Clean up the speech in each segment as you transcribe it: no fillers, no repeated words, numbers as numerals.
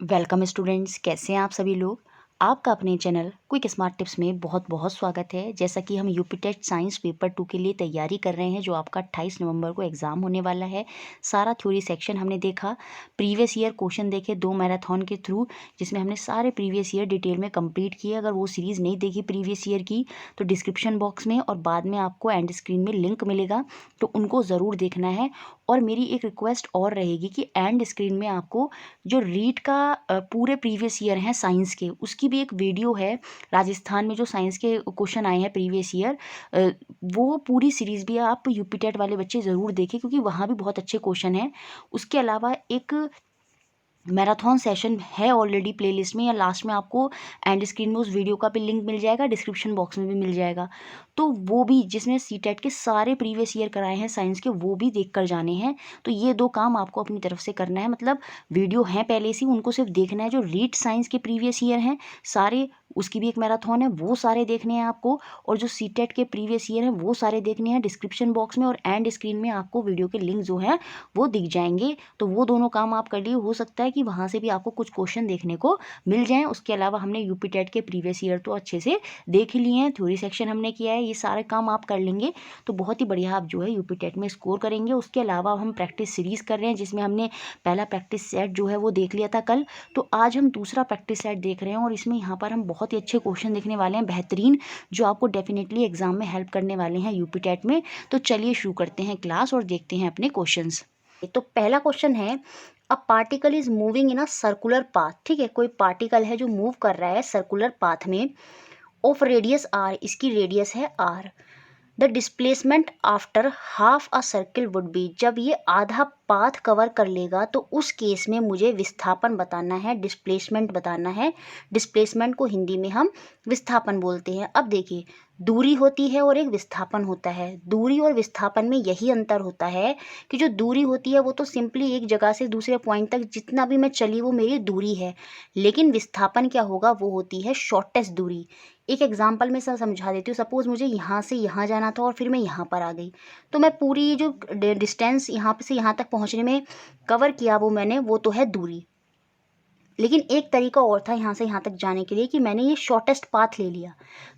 Welcome students, कैसे हैं आप सभी लोग। आपका अपने चैनल क्विक स्मार्ट टिप्स में बहुत बहुत स्वागत है। जैसा कि हम यूपी टेस्ट साइंस पेपर 2 के लिए तैयारी कर रहे हैं, जो आपका 28 नवंबर को एग्ज़ाम होने वाला है। सारा थ्योरी सेक्शन हमने देखा, प्रीवियस ईयर क्वेश्चन देखे 2 मैराथन के थ्रू, जिसमें हमने सारे प्रीवियस ईयर डिटेल में कंप्लीट किए। अगर वो सीरीज़ नहीं देखी प्रीवियस ईयर की तो डिस्क्रिप्शन बॉक्स में और बाद में आपको एंड स्क्रीन में लिंक मिलेगा, तो उनको ज़रूर देखना है। और मेरी एक रिक्वेस्ट और रहेगी कि एंड स्क्रीन में आपको जो रीट का पूरे प्रीवियस ईयर हैं साइंस के, उसकी भी एक वीडियो है। राजस्थान में जो साइंस के क्वेश्चन आए हैं प्रीवियस ईयर, वो पूरी सीरीज़ भी आप यूपी टेट वाले बच्चे ज़रूर देखें, क्योंकि वहाँ भी बहुत अच्छे क्वेश्चन हैं। उसके अलावा एक मैराथन सेशन है ऑलरेडी प्लेलिस्ट में, या लास्ट में आपको एंड स्क्रीन में उस वीडियो का भी लिंक मिल जाएगा, डिस्क्रिप्शन बॉक्स में भी मिल जाएगा। तो वो भी, जिसमें सीटेट के सारे प्रीवियस ईयर कराए हैं साइंस के, वो भी देख कर जाने हैं। तो ये 2 काम आपको अपनी तरफ से करना है। मतलब वीडियो हैं पहले से, उनको सिर्फ देखना है। जो रीड साइंस के प्रीवियस ईयर हैं सारे, उसकी भी एक मैराथन है, वो सारे देखने हैं आपको। और जो सीटेट के प्रीवियस ईयर हैं वो सारे देखने हैं। डिस्क्रिप्शन बॉक्स में और एंड स्क्रीन में आपको वीडियो के लिंक जो हैं वो दिख जाएंगे। तो वो दोनों काम आप कर लिए, हो सकता है कि वहाँ से भी आपको कुछ क्वेश्चन देखने को मिल जाएं। उसके अलावा हमने यूपी टेट के प्रीवियस ईयर तो अच्छे से देख ही लिए हैं, थ्योरी सेक्शन हमने किया है। ये सारे काम आप कर लेंगे तो बहुत ही बढ़िया आप जो है यूपी टेट में स्कोर करेंगे। उसके अलावा हम प्रैक्टिस सीरीज़ कर रहे हैं, जिसमें हमने पहला प्रैक्टिस सेट जो है वो देख लिया था कल। तो आज हम दूसरा प्रैक्टिस सेट देख रहे हैं, और इसमें यहाँ पर हम बहुत ही अच्छे क्वेश्चन देखने वाले हैं, बेहतरीन, जो आपको डेफिनेटली एग्जाम में हेल्प करने वाले हैं यूपी टेट में। तो चलिए शुरू करते हैं क्लास और देखते हैं अपने क्वेश्चंस। तो पहला क्वेश्चन है, a particle is moving in a circular path. ठीक है, कोई पार्टिकल है जो मूव कर रहा है सर्कुलर पाथ में, ऑफ रेडियस आर, इसकी रेडियस है R. The displacement after half a circle would be, जब ये आधा पाथ कवर कर लेगा तो उस केस में मुझे विस्थापन बताना है, डिस्प्लेसमेंट बताना है। डिस्प्लेसमेंट को हिंदी में हम विस्थापन बोलते हैं। अब देखिए, दूरी होती है और एक विस्थापन होता है। दूरी और विस्थापन में यही अंतर होता है कि जो दूरी होती है वो तो सिंपली एक जगह से दूसरे पॉइंट तक जितना भी मैं चली वो मेरी दूरी है, लेकिन विस्थापन क्या होगा, वो होती है शॉर्टेस्ट दूरी। एक एग्जांपल में सर समझा देती हूँ। सपोज मुझे यहाँ से यहाँ जाना था और फिर मैं यहाँ पर आ गई, तो मैं पूरी जो डिस्टेंस यहाँ पे से यहाँ तक पहुँचने में कवर किया वो मैंने, वो तो है दूरी। लेकिन एक तरीका और था यहाँ से यहाँ तक जाने के लिए, कि मैंने ये शॉर्टेस्ट पाथ ले लिया।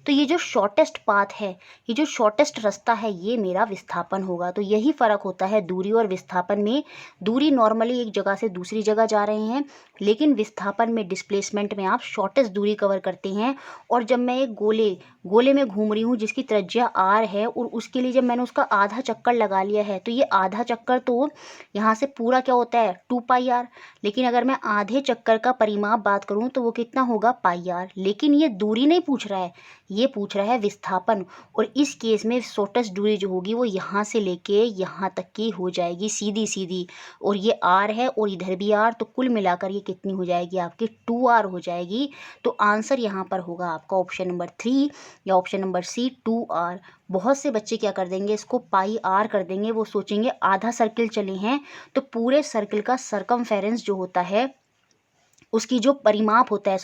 तो ये जो शॉर्टेस्ट पाथ है, ये जो शॉर्टेस्ट रास्ता है, ये मेरा विस्थापन होगा। तो यही फ़र्क होता है दूरी और विस्थापन में। दूरी नॉर्मली एक जगह से दूसरी जगह जा रहे हैं, लेकिन विस्थापन में, डिस्प्लेसमेंट में आप शॉर्टेस्ट दूरी कवर करते हैं। और जब मैं एक गोले में घूम रही हूँ जिसकी त्रिज्या आर है, और उसके लिए जब मैंने उसका आधा चक्कर लगा लिया है, तो ये आधा चक्कर तो यहाँ से पूरा क्या होता है 2πr। लेकिन अगर मैं आधे चक्कर का परिमाप बात करूं तो वो कितना होगा πr। लेकिन ये दूरी नहीं पूछ रहा है, ये पूछ रहा है विस्थापन। और इस केस में शॉर्टेस्ट दूरी जो होगी वो यहाँ से लेके यहाँ तक की हो जाएगी सीधी सीधी, और ये r है और इधर भी r, तो कुल मिलाकर ये कितनी हो जाएगी आपकी 2r हो जाएगी। तो आंसर यहाँ पर होगा आपका ऑप्शन नंबर 3 या ऑप्शन नंबर सी 2r। बहुत से बच्चे क्या कर देंगे, इसको πr कर देंगे। वो सोचेंगे आधा सर्किल चले हैं, तो पूरे सर्किल का सरकमफेरेंस जो होता है, उसकी जो परिमाप होता है,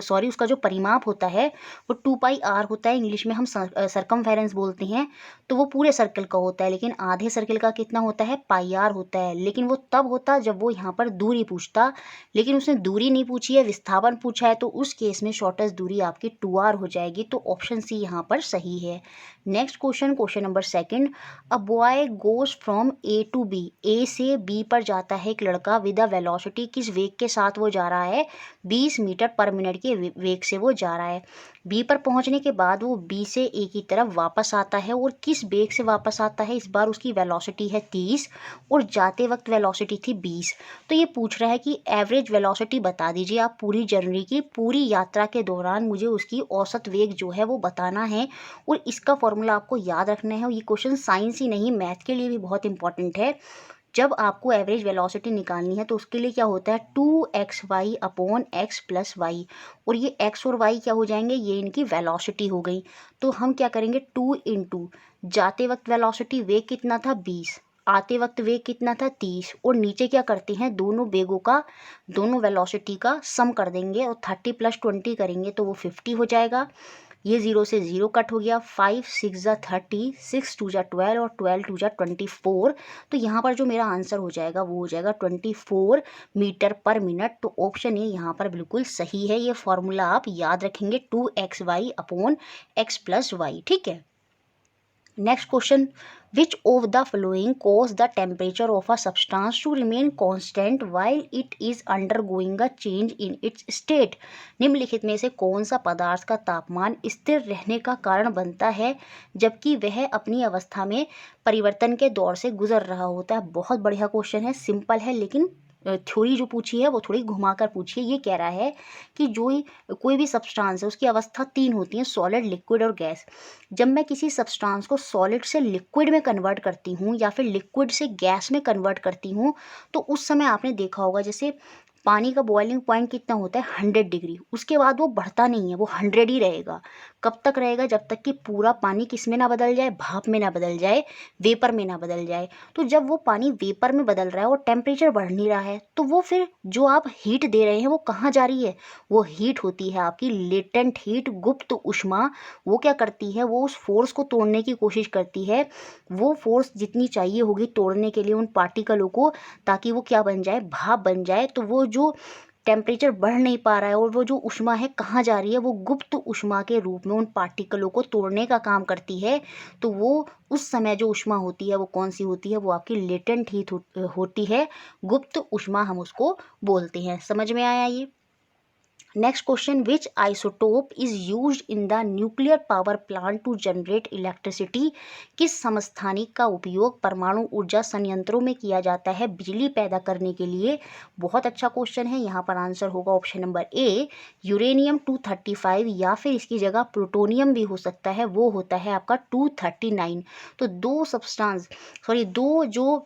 सॉरी उसका जो परिमाप होता है वो 2πr होता है। इंग्लिश में हम सरकमफेरेंस बोलते हैं। तो वो पूरे सर्कल का होता है, लेकिन आधे सर्कल का कितना होता है πr होता है। लेकिन वो तब होता जब वो यहाँ पर दूरी पूछता, लेकिन उसने दूरी नहीं पूछी है, विस्थापन पूछा है। तो उस केस में शॉर्टेस्ट दूरी आपकी 2r हो जाएगी। तो ऑप्शन सी यहाँ पर सही है। Next question, question number 2, a boy goes from A to B, A से बी पर जाता है एक लड़का, विद अ वेलोसिटी, किस वेग के साथ वो जा रहा है, 20 मीटर पर मिनट के वेग से वो जा रहा है। बी पर पहुंचने के बाद वो बी से ए की तरफ वापस आता है, और किस वेग से वापस आता है, इस बार उसकी वेलोसिटी है 30 और जाते वक्त वेलोसिटी थी 20। तो ये पूछ रहा है कि एवरेज वेलोसिटी बता दीजिए आप पूरी जर्नी की, पूरी यात्रा के दौरान मुझे उसकी औसत वेग जो है वो बताना है। और इसका फॉर्मूला आपको याद रखना है। ये क्वेश्चन साइंस ही नहीं, मैथ के लिए भी बहुत इंपॉर्टेंट है। जब आपको एवरेज वेलोसिटी निकालनी है तो उसके लिए क्या होता है 2xy upon x plus Y. और ये x और y क्या हो जाएंगे, ये इनकी वेलोसिटी हो गई। तो हम क्या करेंगे 2 इंटू जाते वक्त वेलोसिटी, वेग कितना था 20, आते वक्त वेग कितना था 30, और नीचे क्या करते हैं दोनों वेगों का, दोनों वेलोसिटी का सम कर देंगे, और 30 + 20 करेंगे तो वो 50 हो जाएगा। ये 0 से 0 कट हो गया, 5 6 जा 30, 6 2 जा 12 और 12 2 जा 24। तो यहाँ पर जो मेरा आंसर हो जाएगा वो हो जाएगा 24 मीटर पर मिनट। तो ऑप्शन ए यहाँ पर बिल्कुल सही है। ये फॉर्मूला आप याद रखेंगे 2xy upon x plus Y, ठीक है। Next question, which of the following cause the temperature of a substance to remain constant while it is undergoing a change in its state. निम्नलिखित में से कौन सा पदार्थ का तापमान स्थिर रहने का कारण बनता है जबकि वह अपनी अवस्था में परिवर्तन के दौर से गुजर रहा होता है। बहुत बढ़िया क्वेश्चन है, सिंपल है, लेकिन थ्योरी जो पूछी है वो थोड़ी घुमाकर पूछी है। ये कह रहा है कि जो कोई भी सब्सटेंस है उसकी अवस्था 3 होती है, सॉलिड, लिक्विड और गैस। जब मैं किसी सब्सटेंस को सॉलिड से लिक्विड में कन्वर्ट करती हूँ या फिर लिक्विड से गैस में कन्वर्ट करती हूँ, तो उस समय आपने देखा होगा जैसे पानी का बॉइलिंग पॉइंट कितना होता है 100 डिग्री, उसके बाद वो बढ़ता नहीं है, वो 100 ही रहेगा। कब तक रहेगा? जब तक कि पूरा पानी किस में ना बदल जाए, भाप में ना बदल जाए, वेपर में ना बदल जाए। तो जब वो पानी वेपर में बदल रहा है और टेम्परेचर बढ़ नहीं रहा है, तो वो फिर जो आप हीट दे रहे हैं वो कहाँ जा रही है? वो हीट होती है आपकी लेटेंट हीट, गुप्त ऊष्मा। वो क्या करती है? वो उस फोर्स को तोड़ने की कोशिश करती है। वो फोर्स जितनी चाहिए होगी तोड़ने के लिए उन पार्टिकलों को, ताकि वो क्या बन जाए? भाप बन जाए। तो वो जो टेम्परेचर बढ़ नहीं पा रहा है और वो जो ऊष्मा है कहाँ जा रही है? वो गुप्त ऊष्मा के रूप में उन पार्टिकलों को तोड़ने का काम करती है। तो वो उस समय जो ऊष्मा होती है वो कौन सी होती है? वो आपकी लेटेंट हीट होती है, गुप्त ऊष्मा हम उसको बोलते हैं। समझ में आया ये? Next question, which isotope is used in the nuclear power plant to generate electricity. किस समस्थानिक का उपयोग परमाणु ऊर्जा संयंत्रों में किया जाता है बिजली पैदा करने के लिए? बहुत अच्छा क्वेश्चन है। यहाँ पर आंसर होगा ऑप्शन नंबर ए, यूरेनियम 235, या फिर इसकी जगह प्लूटोनियम भी हो सकता है, वो होता है आपका 239। तो दो जो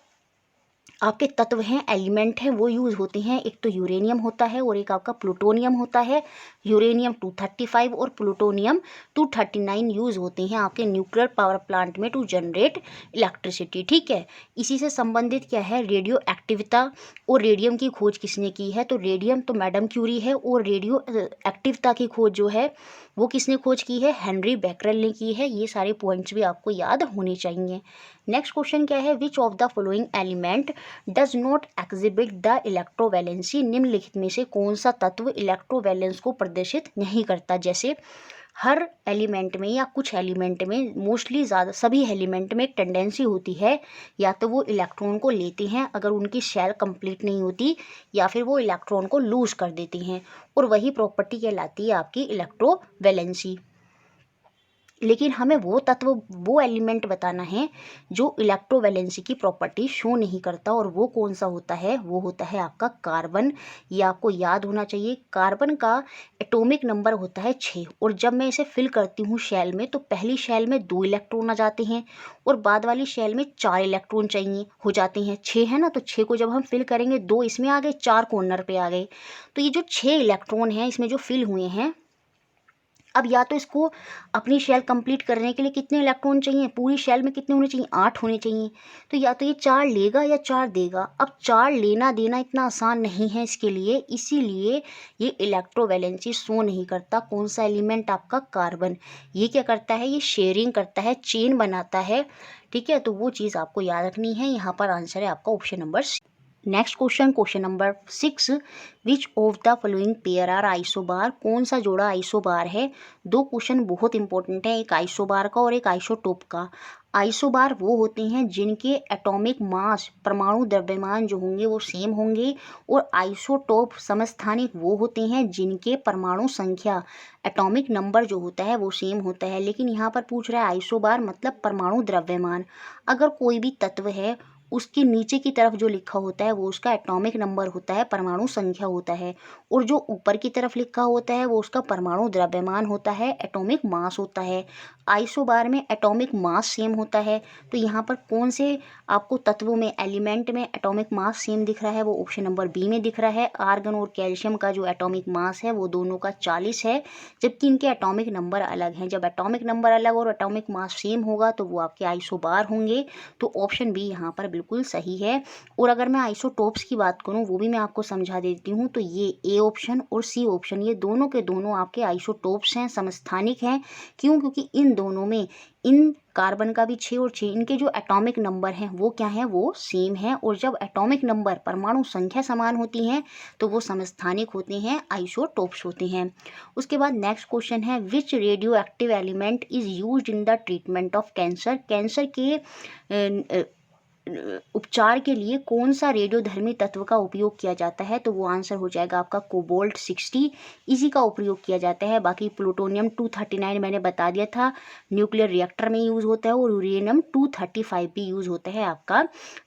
आपके तत्व हैं, एलिमेंट हैं, वो यूज़ होते हैं। एक तो यूरेनियम होता है और एक आपका प्लूटोनियम होता है। यूरेनियम 235 और प्लूटोनियम 239 यूज़ होते हैं आपके न्यूक्लियर पावर प्लांट में टू जनरेट इलेक्ट्रिसिटी, ठीक है। इसी से संबंधित क्या है? रेडियो एक्टिविता। और रेडियम की खोज किसने की है? तो रेडियम तो मैडम क्यूरी है, और रेडियो एक्टिविता की खोज जो है वो किसने खोज की है? हेनरी बैकरेल ने की है। ये सारे पॉइंट्स भी आपको याद होने चाहिए। नेक्स्ट क्वेश्चन क्या है? विच of the following element does not exhibit the electrovalency. निम्नलिखित में से कौन सा तत्व इलेक्ट्रोवैलेंस को प्रदर्शित नहीं करता? जैसे हर एलिमेंट में या कुछ एलिमेंट में, मोस्टली ज़्यादा सभी एलिमेंट में एक टेंडेंसी होती है, या तो वो इलेक्ट्रॉन को लेते हैं अगर उनकी शेल कंप्लीट नहीं होती, या फिर वो इलेक्ट्रॉन को लूज कर देती हैं, और वही प्रॉपर्टी कहलाती है आपकी इलेक्ट्रोवैलेंसी। लेकिन हमें वो तत्व, वो एलिमेंट बताना है जो इलेक्ट्रोवैलेंसी की प्रॉपर्टी शो नहीं करता, और वो कौन सा होता है? वो होता है आपका कार्बन। ये आपको याद होना चाहिए। कार्बन का एटॉमिक नंबर होता है 6, और जब मैं इसे फिल करती हूँ शेल में, तो पहली शेल में 2 इलेक्ट्रॉन आ जाते हैं और बाद वाली शेल में 4 इलेक्ट्रॉन चाहिए हो जाते हैं। 6 है ना, तो 6 को जब हम फिल करेंगे, 2 इसमें आ गए, 4 कॉर्नर पे आ गए। तो ये जो 6 इलेक्ट्रॉन हैं इसमें जो फिल हुए हैं, अब या तो इसको अपनी शेल कंप्लीट करने के लिए कितने इलेक्ट्रॉन चाहिए? पूरी शेल में कितने होने चाहिए? 8 होने चाहिए। तो या तो ये 4 लेगा या 4 देगा। अब 4 लेना देना इतना आसान नहीं है इसके लिए, इसीलिए ये इलेक्ट्रोवैलेंसी शो नहीं करता। कौन सा एलिमेंट? आपका कार्बन। ये क्या करता है? ये शेयरिंग करता है, चेन बनाता है, ठीक है। तो वो चीज़ आपको याद रखनी है। यहाँ पर आंसर है आपका option number. Next question, question number 6, which of the following pair are isobar. कौन सा जोड़ा आइसोबार है? दो क्वेश्चन बहुत इंपॉर्टेंट है, एक आइसोबार का और एक आइसोटोप का। आइसोबार वो होते हैं जिनके एटॉमिक मास, परमाणु द्रव्यमान जो होंगे वो सेम होंगे, और आइसोटोप समस्थानिक वो होते हैं जिनके परमाणु संख्या, एटॉमिक नंबर जो होता है वो सेम होता है। लेकिन यहाँ पर पूछ रहा है आइसोबार मतलब परमाणु द्रव्यमान। अगर कोई भी तत्व है उसके नीचे की तरफ जो लिखा होता है वो उसका एटॉमिक नंबर होता है, परमाणु संख्या होता है, और जो ऊपर की तरफ लिखा होता है वो उसका परमाणु द्रव्यमान होता है, एटॉमिक मास होता है। आइसोबार में एटॉमिक मास सेम होता है, तो यहाँ पर कौन से आपको तत्वों में, एलिमेंट में एटॉमिक मास सेम दिख रहा है, वो ऑप्शन नंबर बी में दिख रहा है। आर्गन और कैल्शियम का जो एटॉमिक मास है वो दोनों का 40 है, जबकि इनके एटॉमिक नंबर अलग हैं। जब एटॉमिक नंबर अलग और एटॉमिक मास सेम होगा तो वो आपके आइसोबार होंगे, तो ऑप्शन बी यहाँ पर बिल्कुल सही है। और अगर मैं आइसोटोप्स की बात करूँ वो भी मैं आपको समझा देती हूँ, तो ये ए ऑप्शन और सी ऑप्शन ये दोनों के दोनों आपके आइसोटोप्स हैं, समस्थानिक हैं। क्यों? क्योंकि इन दोनों में, इन कार्बन का भी 6 और 6, इनके जो एटॉमिक नंबर हैं वो क्या हैं, वो सेम हैं। और जब एटॉमिक नंबर, परमाणु संख्या समान होती हैं तो वो समस्थानिक होते हैं, आइसोटोप्स होते हैं। उसके बाद नेक्स्ट क्वेश्चन है, which radioactive element is used in the treatment of cancer. Cancer के उपचार के लिए कौन सा रेडियोधर्मी तत्व का उपयोग किया जाता है, तो वो आंसर हो जाएगा आपका कोबाल्ट 60, इसी का उपयोग किया जाता है। बाकी प्लूटोनियम 239 मैंने बता दिया था, न्यूक्लियर रिएक्टर में यूज़ होता है, और यूरेनियम 235 भी यूज़ होता है आपका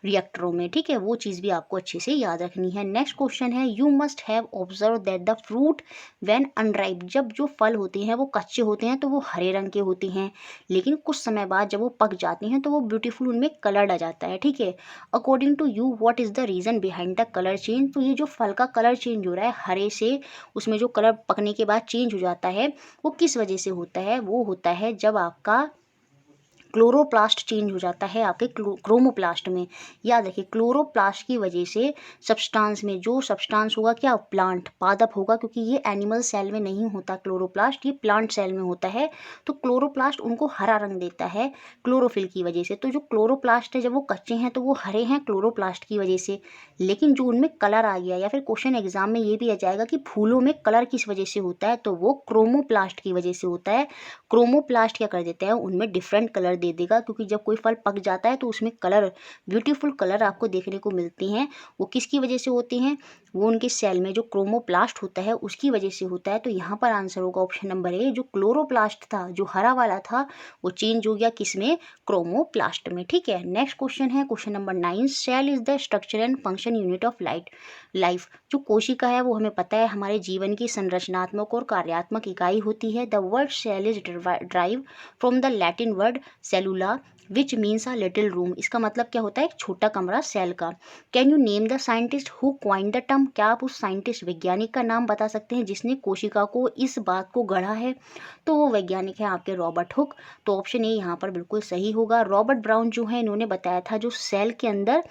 रिएक्टरों में। ठीक है, वो चीज़ भी आपको अच्छे से याद रखनी है। नेक्स्ट क्वेश्चन है, you must have observe that the fruit when unripe. जब जो फल होते हैं वो कच्चे होते हैं तो वो हरे रंग के होते हैं, लेकिन कुछ समय बाद जब वो पक जाते हैं तो वो ब्यूटीफुल, उनमें कलर आ जाता है। ठीक है, according to you what is the reason behind the colour change. तो ये जो फल का कलर चेंज हो रहा है हरे से, उसमें जो कलर पकने के बाद चेंज हो जाता है, वो किस वजह से होता है, वो होता है जब आपका क्लोरोप्लास्ट चेंज हो जाता है आपके क्रोमोप्लास्ट में। याद रखिए, क्लोरोप्लास्ट की वजह से सब्सटेंस में, जो सब्सटेंस होगा क्या, प्लांट, पादप होगा, क्योंकि ये एनिमल सेल में नहीं होता क्लोरोप्लास्ट, ये प्लांट सेल में होता है। तो क्लोरोप्लास्ट उनको हरा रंग देता है क्लोरोफिल की वजह से। तो जो क्लोरोप्लास्ट है जब वो कच्चे हैं तो वो हरे हैं क्लोरोप्लास्ट की वजह से, लेकिन जो उनमें कलर आ गया, या फिर क्वेश्चन एग्जाम में ये भी आ जाएगा कि फूलों में कलर किस वजह से होता है, तो वो क्रोमोप्लास्ट की वजह से होता है। क्रोमोप्लास्ट क्या कर देता है, उनमें डिफरेंट कलर दे देगा, क्योंकि जब कोई फल पक जाता है तो उसमें कलर, ब्यूटीफुल कलर आपको देखने को मिलते हैं, वो किसकी वजह से होते हैं, वो उनके सेल में जो क्रोमोप्लास्ट होता है उसकी वजह से होता है। तो यहाँ पर आंसर होगा ऑप्शन नंबर ए, जो क्लोरोप्लास्ट था, जो हरा वाला था, वो चेंज हो गया किसमें, क्रोमोप्लास्ट में। ठीक है, नेक्स्ट क्वेश्चन है question number 9, cell is the structure and function unit of life. जो कोशिका है वो हमें पता है हमारे जीवन की संरचनात्मक और कार्यात्मक इकाई होती है। The word cell is drive from the Latin word cellula which means a little room. इसका मतलब क्या होता है, एक छोटा कमरा, सेल का। Can you name the scientist who coined the term. क्या आप उस साइंटिस्ट, वैज्ञानिक का नाम बता सकते हैं जिसने कोशिका को, इस बात को गढ़ा है, तो वो वैज्ञानिक है आपके रॉबर्ट हुक। तो ऑप्शन ए यहाँ पर बिल्कुल सही होगा। रॉबर्ट ब्राउन जो है, इन्होंने बताया था जो सेल के अंदर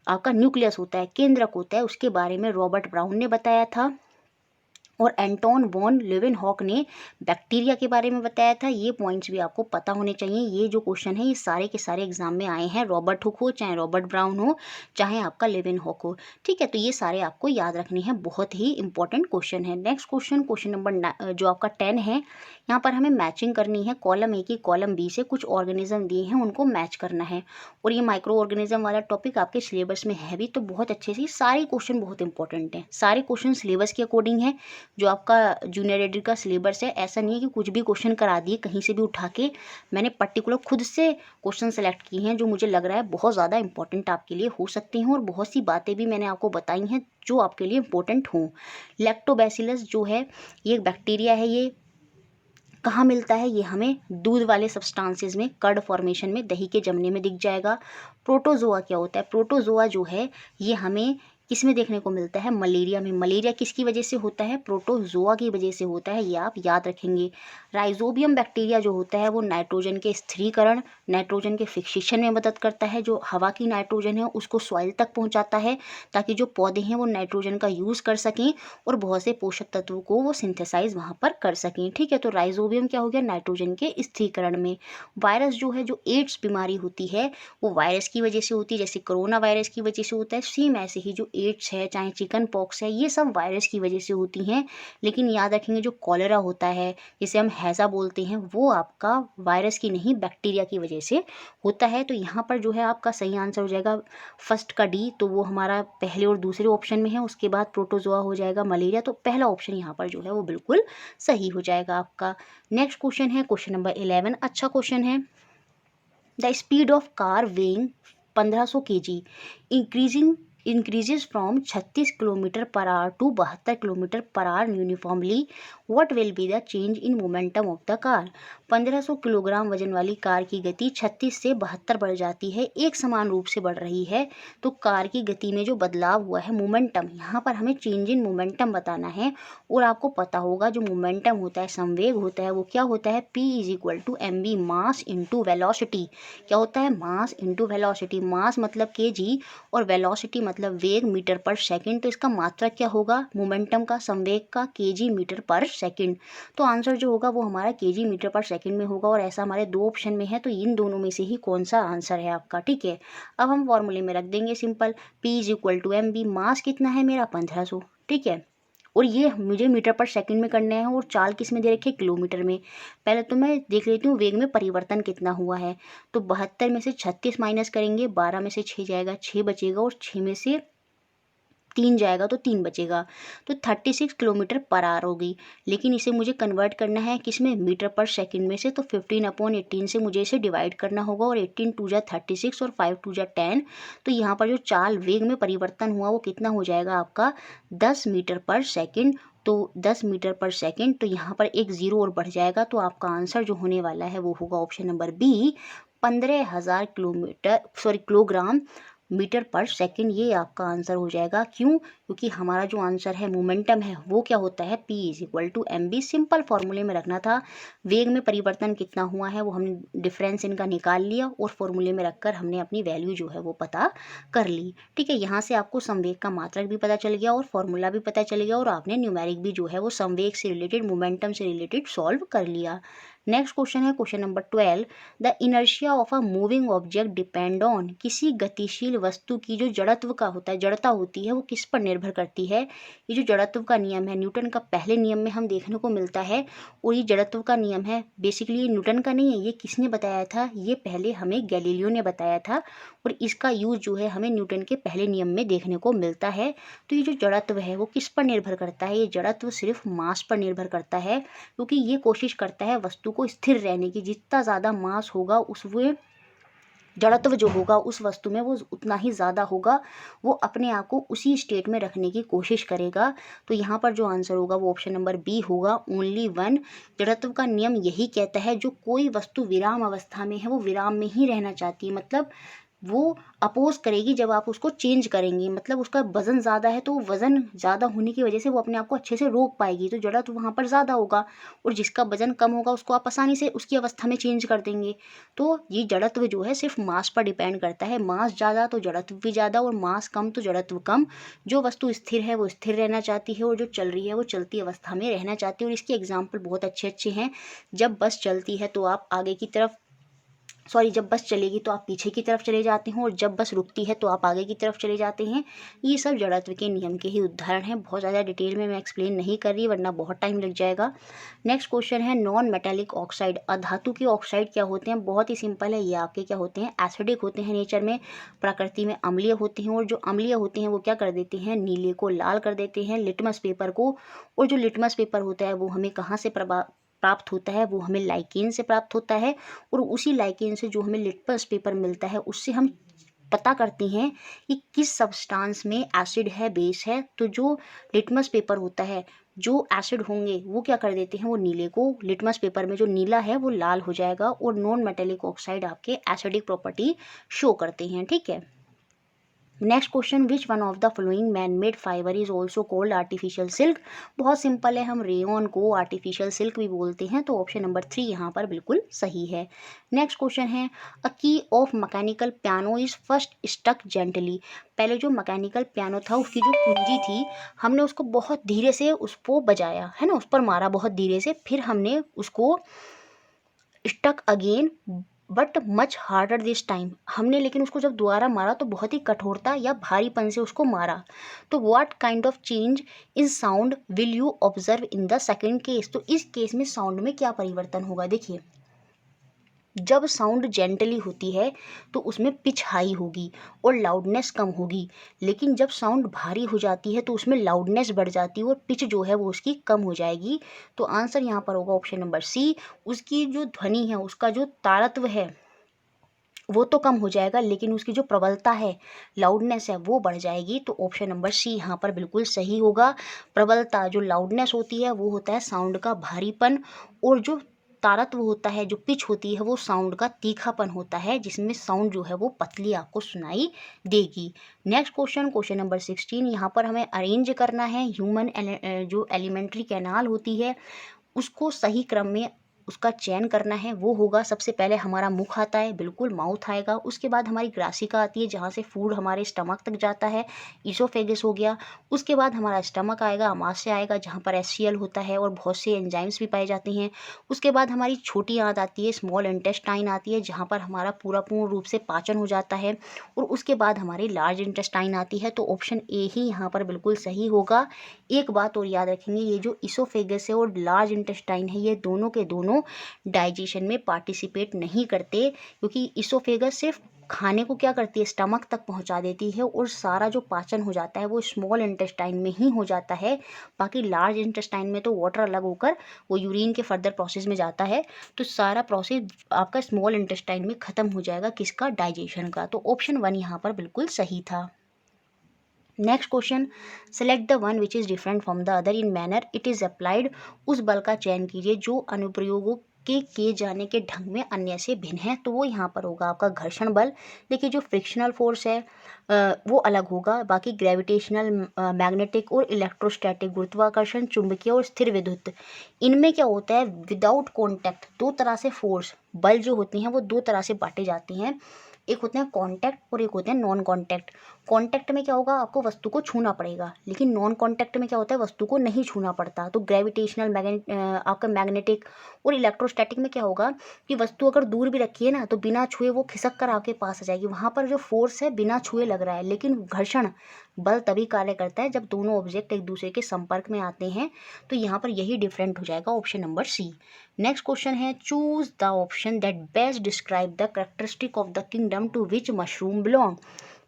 आपका न्यूक्लियस होता है, केंद्रक होता है, उसके बारे में रॉबर्ट ब्राउन ने बताया था। और एंटोन वॉन लेवेनहॉक ने बैक्टीरिया के बारे में बताया था। ये पॉइंट्स भी आपको पता होने चाहिए। ये जो क्वेश्चन है ये सारे के सारे एग्जाम में आए हैं, रॉबर्ट हुक हो, चाहे रॉबर्ट ब्राउन हो, चाहे आपका लेवेनहॉक हो। ठीक है, तो ये सारे आपको याद रखने हैं, बहुत ही इंपॉर्टेंट क्वेश्चन है। नेक्स्ट क्वेश्चन, क्वेश्चन नंबर जो आपका 10 है, यहाँ पर हमें मैचिंग करनी है। कॉलम ए की कॉलम बी से कुछ ऑर्गेनिज्म दिए हैं, उनको मैच करना है। और ये माइक्रो ऑर्गेनिज्म वाला टॉपिक आपके सिलेबस में है भी, तो बहुत अच्छे से सारे क्वेश्चन बहुत इंपॉर्टेंट हैं। सारे क्वेश्चन सिलेबस के अकॉर्डिंग है, जो आपका जूनियर एडिट का सिलेबस है। ऐसा नहीं है कि कुछ भी क्वेश्चन करा दिए कहीं से भी उठा के, मैंने पर्टिकुलर खुद से क्वेश्चन सेलेक्ट किए हैं जो मुझे लग रहा है बहुत ज़्यादा इंपॉर्टेंट आपके लिए हो सकते हैं, और बहुत सी बातें भी मैंने आपको बताई हैं जो आपके लिए इंपॉर्टेंट हों। लैक्टोबैसिलस जो है, ये एक बैक्टीरिया है, ये कहाँ मिलता है, ये हमें दूध वाले सब्सटेंसेस में, कर्ड फॉर्मेशन में, दही के जमने में दिख जाएगा। प्रोटोजोआ क्या होता है, प्रोटोजोआ जो है ये हमें किस में देखने को मिलता है, मलेरिया में। मलेरिया किसकी वजह से होता है, प्रोटोजोआ की वजह से होता है, ये आप याद रखेंगे। राइजोबियम बैक्टीरिया जो होता है वो नाइट्रोजन के स्थिरीकरण, नाइट्रोजन के फिक्सेशन में मदद करता है। जो हवा की नाइट्रोजन है उसको सॉइल तक पहुंचाता है, ताकि जो पौधे हैं वो नाइट्रोजन का यूज़ कर सकें और बहुत से पोषक तत्वों को वो सिंथेसाइज वहाँ पर कर सकें। ठीक है, तो राइजोबियम क्या हो गया, नाइट्रोजन के स्थिरीकरण में। वायरस जो है, जो एड्स बीमारी होती है वो वायरस की वजह से होती है, जैसे कोरोना वायरस की वजह से होता है, सेम ऐसे ही जो एड्स है, चाहे चिकन पॉक्स है, ये सब वायरस की वजह से होती हैं। लेकिन याद रखेंगे जो कॉलेरा होता है, जिसे हम हैज़ा बोलते हैं, वो आपका वायरस की नहीं, बैक्टीरिया की वजह से होता है। तो यहाँ पर जो है आपका सही आंसर हो जाएगा फर्स्ट का डी, तो वो हमारा पहले और दूसरे ऑप्शन में है। उसके बाद प्रोटोजोआ हो जाएगा मलेरिया, तो पहला ऑप्शन यहाँ पर जो है वो बिल्कुल सही हो जाएगा आपका। नेक्स्ट क्वेश्चन है क्वेश्चन नंबर 11, अच्छा क्वेश्चन है। The speed of car weighing 1500 kg increasing increases from 36 kilometre per hour to 72 kilometre per hour uniformly, what will be the change in momentum of the car. 1500 kilogram वजन वाली car की गति 36 से 72 बढ़ जाती है, एक समान रूप से बढ़ रही है, तो कार की गति में जो बदलाव हुआ है मोमेंटम, यहाँ पर हमें चेंज इन मोमेंटम बताना है। और आपको पता होगा जो मोमेंटम होता है, संवेग होता है, वो क्या होता है, P is equal to mv, mass into velocity. क्या होता है, मास इंटू वेलोसिटी। मास मतलब kg और वेलोसिटी मतलब वेग मीटर पर सेकंड, तो इसका मात्रक क्या होगा, मोमेंटम का, संवेग का, kg मीटर पर सेकंड। तो आंसर जो होगा वो हमारा kg मीटर पर सेकंड में होगा, और ऐसा हमारे दो ऑप्शन में है, तो इन दोनों में से ही कौन सा आंसर है आपका। ठीक है, अब हम फॉर्मूले में रख देंगे simple, P is equal to mv, mass कितना है मेरा 1500। ठीक है, और ये मुझे मीटर पर सेकंड में करना है, और चाल किस में दे रखे, किलोमीटर में। पहले तो मैं देख लेती हूँ वेग में परिवर्तन कितना हुआ है। तो 72 में से 36 माइनस करेंगे, 12 में से 6 जाएगा, 6 बचेगा, और 6 में से 3 जाएगा तो 3 बचेगा, तो 36 किलोमीटर पर आवर होगी। लेकिन इसे मुझे कन्वर्ट करना है किस में, मीटर पर सेकंड में से, तो 15/18 से मुझे इसे डिवाइड करना होगा, और 18 2 जा 36 और 5 2 जा 10। तो यहाँ पर जो चाल वेग में परिवर्तन हुआ वो कितना हो जाएगा आपका 10 मीटर पर सेकंड। तो 10 मीटर पर सेकंड, तो यहाँ पर एक जीरो और बढ़ जाएगा, तो आपका आंसर जो होने वाला है वो होगा option number B, 15,000 kilogram metre per second. ये आपका आंसर हो जाएगा। क्यों, क्योंकि हमारा जो आंसर है मोमेंटम है वो क्या होता है, P is equal to mv। Simple फॉर्मूले में रखना था, वेग में परिवर्तन कितना हुआ है वो हमने डिफरेंस इनका निकाल लिया, और फॉर्मूले में रखकर हमने अपनी वैल्यू जो है वो पता कर ली। ठीक है, यहाँ से आपको संवेग का मात्रक भी पता चल गया, और फॉर्मूला भी पता चल गया, और आपने न्यूमेरिक भी जो है वो संवेग से रिलेटेड, मोमेंटम से रिलेटेड सॉल्व कर लिया। नेक्स्ट क्वेश्चन है question number 12, the inertia of a moving object depend on, किसी गतिशील वस्तु की जो जड़त्व का होता है, जड़ता होती है, वो किस पर निर्भर करती है। ये जो जड़त्व का नियम है न्यूटन का पहले नियम में हम देखने को मिलता है, और ये जड़त्व का नियम है बेसिकली ये न्यूटन का नहीं है, ये किसने बताया था, ये पहले हमें गैलीलियो ने बताया था, और इसका यूज जो है हमें न्यूटन के पहले नियम में देखने को मिलता है। तो ये जो जड़त्व है वो किस पर निर्भर करता है, ये जड़त्व सिर्फ मास पर निर्भर करता है, क्योंकि ये कोशिश करता है वस्तु को स्थिर रहने की। जितना ज़्यादा मास होगा उस वो जड़त्व जो होगा उस वस्तु में वो उतना ही ज़्यादा होगा, वो अपने आप को उसी स्टेट में रखने की कोशिश करेगा। तो यहाँ पर जो आंसर होगा वो ऑप्शन नंबर बी होगा, ओनली वन। जड़त्व का नियम यही कहता है जो कोई वस्तु विराम अवस्था में है वो विराम में ही रहना चाहती है, मतलब वो अपोज करेगी जब आप उसको चेंज करेंगे। मतलब उसका वजन ज़्यादा है तो वजन ज़्यादा होने की वजह से वो अपने आप को अच्छे से रोक पाएगी, तो जड़त्व वहाँ पर ज़्यादा होगा, और जिसका वजन कम होगा उसको आप आसानी से उसकी अवस्था में चेंज कर देंगे। तो ये जड़त्व जो है सिर्फ मास पर डिपेंड करता है, मास ज़्यादा तो जड़त्व भी ज़्यादा, और मास कम तो जड़त्व कम। जो वस्तु स्थिर है वो स्थिर रहना चाहती है, और जो चल रही है वो चलती अवस्था में रहना चाहती है। और इसके एग्जाम्पल बहुत अच्छे अच्छे हैं। जब बस चलती है तो आप आगे की तरफ, जब बस चलेगी तो आप पीछे की तरफ चले जाते हैं, और जब बस रुकती है तो आप आगे की तरफ चले जाते हैं। ये सब जड़त्व के नियम के ही उदाहरण हैं। बहुत ज़्यादा डिटेल में मैं एक्सप्लेन नहीं कर रही वरना बहुत टाइम लग जाएगा। नेक्स्ट क्वेश्चन है नॉन मेटेलिक ऑक्साइड, अधातु के ऑक्साइड क्या होते हैं। बहुत ही सिंपल है, ये आपके क्या होते हैं, एसिडिक होते हैं नेचर में, प्रकृति में अम्लीय होते हैं, और जो अम्लीय होते हैं वो क्या कर देते हैं, नीले को लाल कर देते हैं, लिटमस पेपर को। और जो लिटमस पेपर होता है वो हमें कहाँ से प्राप्त होता है, वो हमें लाइकेन से प्राप्त होता है, और उसी लाइकेन से जो हमें लिटमस पेपर मिलता है उससे हम पता करते हैं कि किस सब्सटेंस में एसिड है, बेस है। तो जो लिटमस पेपर होता है, जो एसिड होंगे वो क्या कर देते हैं, वो नीले को, लिटमस पेपर में जो नीला है वो लाल हो जाएगा, और नॉन मेटेलिक ऑक्साइड आपके एसिडिक प्रॉपर्टी शो करते हैं। ठीक है, next question, which one of the following man made fibre is also called artificial silk. बहुत सिंपल है, हम रेयन को आर्टिफिशियल सिल्क भी बोलते हैं, तो ऑप्शन नंबर 3 यहाँ पर बिल्कुल सही है। नेक्स्ट क्वेश्चन है a key of mechanical piano is first stuck gently. पहले जो मैकेनिकल पियानो था उसकी जो कुंजी थी हमने उसको बहुत धीरे से उसको बजाया है ना, उस पर मारा बहुत धीरे से, फिर हमने उसको stuck again but much harder this time. हमने लेकिन उसको जब दोबारा मारा तो बहुत ही कठोरता या भारीपन से उसको मारा। तो what kind of change in sound will you observe in the second case. तो इस केस में साउंड में क्या परिवर्तन होगा, देखिए जब साउंड जेंटली होती है तो उसमें पिच हाई होगी और लाउडनेस कम होगी, लेकिन जब साउंड भारी हो जाती है तो उसमें लाउडनेस बढ़ जाती है और पिच जो है वो उसकी कम हो जाएगी। तो आंसर यहाँ पर होगा ऑप्शन नंबर सी, उसकी जो ध्वनि है, उसका जो तारत्व है वो तो कम हो जाएगा लेकिन उसकी जो प्रबलता है, लाउडनेस है, वो बढ़ जाएगी। तो ऑप्शन नंबर सी यहाँ पर बिल्कुल सही होगा। प्रबलता, जो लाउडनेस होती है वो होता है साउंड का भारीपन, और जो तारत्व होता है, जो पिच होती है, वो साउंड का तीखापन होता है, जिसमें साउंड जो है वो पतली आपको सुनाई देगी। नेक्स्ट क्वेश्चन, क्वेश्चन नंबर 16, यहाँ पर हमें अरेंज करना है ह्यूमन जो एलिमेंट्री कैनाल होती है उसको सही क्रम में उसका चयन करना है। वो होगा, सबसे पहले हमारा मुख आता है, बिल्कुल माउथ आएगा। उसके बाद हमारी ग्रासिका आती है जहाँ से फूड हमारे स्टमक तक जाता है, ईसोफेगस हो गया। उसके बाद हमारा स्टमक आएगा, आमाशय आएगा जहाँ पर एचसीएल होता है और बहुत से एंजाइम्स भी पाए जाते हैं। उसके बाद हमारी छोटी आंत आती है, स्मॉल इंटेस्टाइन आती है जहाँ पर हमारा पूर्ण रूप से पाचन हो जाता है। और उसके बाद हमारी लार्ज इंटेस्टाइन आती है। तो ऑप्शन ए ही यहाँ पर बिल्कुल सही होगा। एक बात और याद रखेंगे, ये जो ईसोफेगस है और लार्ज इंटेस्टाइन है, ये दोनों के दोनों डाइजेशन में पार्टिसिपेट नहीं करते, क्योंकि ईसोफेगस सिर्फ खाने को क्या करती है, स्टमक तक पहुंचा देती है, और सारा जो पाचन हो जाता है वो स्मॉल इंटेस्टाइन में ही हो जाता है। बाकी लार्ज इंटेस्टाइन में तो वाटर अलग होकर वो यूरिन के फर्दर प्रोसेस में जाता है। तो सारा प्रोसेस आपका स्मॉल इंटेस्टाइन में खत्म हो जाएगा, किसका, डाइजेशन का। तो ऑप्शन 1 यहाँ पर बिल्कुल सही था। Next question, select the one which is different from the other in manner it is applied. उस बल का चयन कीजिए जो अनुप्रयोगों के किए जाने के ढंग में अन्य से भिन्न है। तो वो यहाँ पर होगा आपका घर्षण बल। देखिए जो फ्रिक्शनल फोर्स है वो अलग होगा। बाकी ग्रेविटेशनल, मैग्नेटिक और इलेक्ट्रोस्टैटिक, गुरुत्वाकर्षण, चुंबकीय और स्थिर विद्युत, इनमें क्या होता है, विदाउट कॉन्टैक्ट दो तरह से फोर्स, बल जो होती हैं वो दो तरह से बांटे जाते हैं। एक होते हैं कॉन्टैक्ट और एक होते हैं नॉन कॉन्टैक्ट। कॉन्टैक्ट में क्या होगा, आपको वस्तु को छूना पड़ेगा, लेकिन नॉन कॉन्टैक्ट में क्या होता है, वस्तु को नहीं छूना पड़ता। तो ग्रेविटेशनल, आपका मैग्नेटिक और इलेक्ट्रोस्टैटिक में क्या होगा कि वस्तु अगर दूर भी रखी है ना तो बिना छुए वो खिसक कर आपके पास आ जाएगी। वहाँ पर जो फोर्स है बिना छुए लग रहा है, लेकिन घर्षण बल तभी कार्य करता है जब दोनों ऑब्जेक्ट एक दूसरे के संपर्क में आते हैं। तो यहाँ पर यही डिफरेंट हो जाएगा, option number C. Next question है, choose the option that best describe the characteristic of the kingdom to which mushroom belong.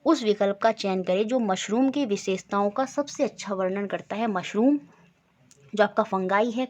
उस विकल्प का चयन करें जो मशरूम की विशेषताओं का सबसे अच्छा वर्णन करता है। मशरूम जो आपका फंगाई है,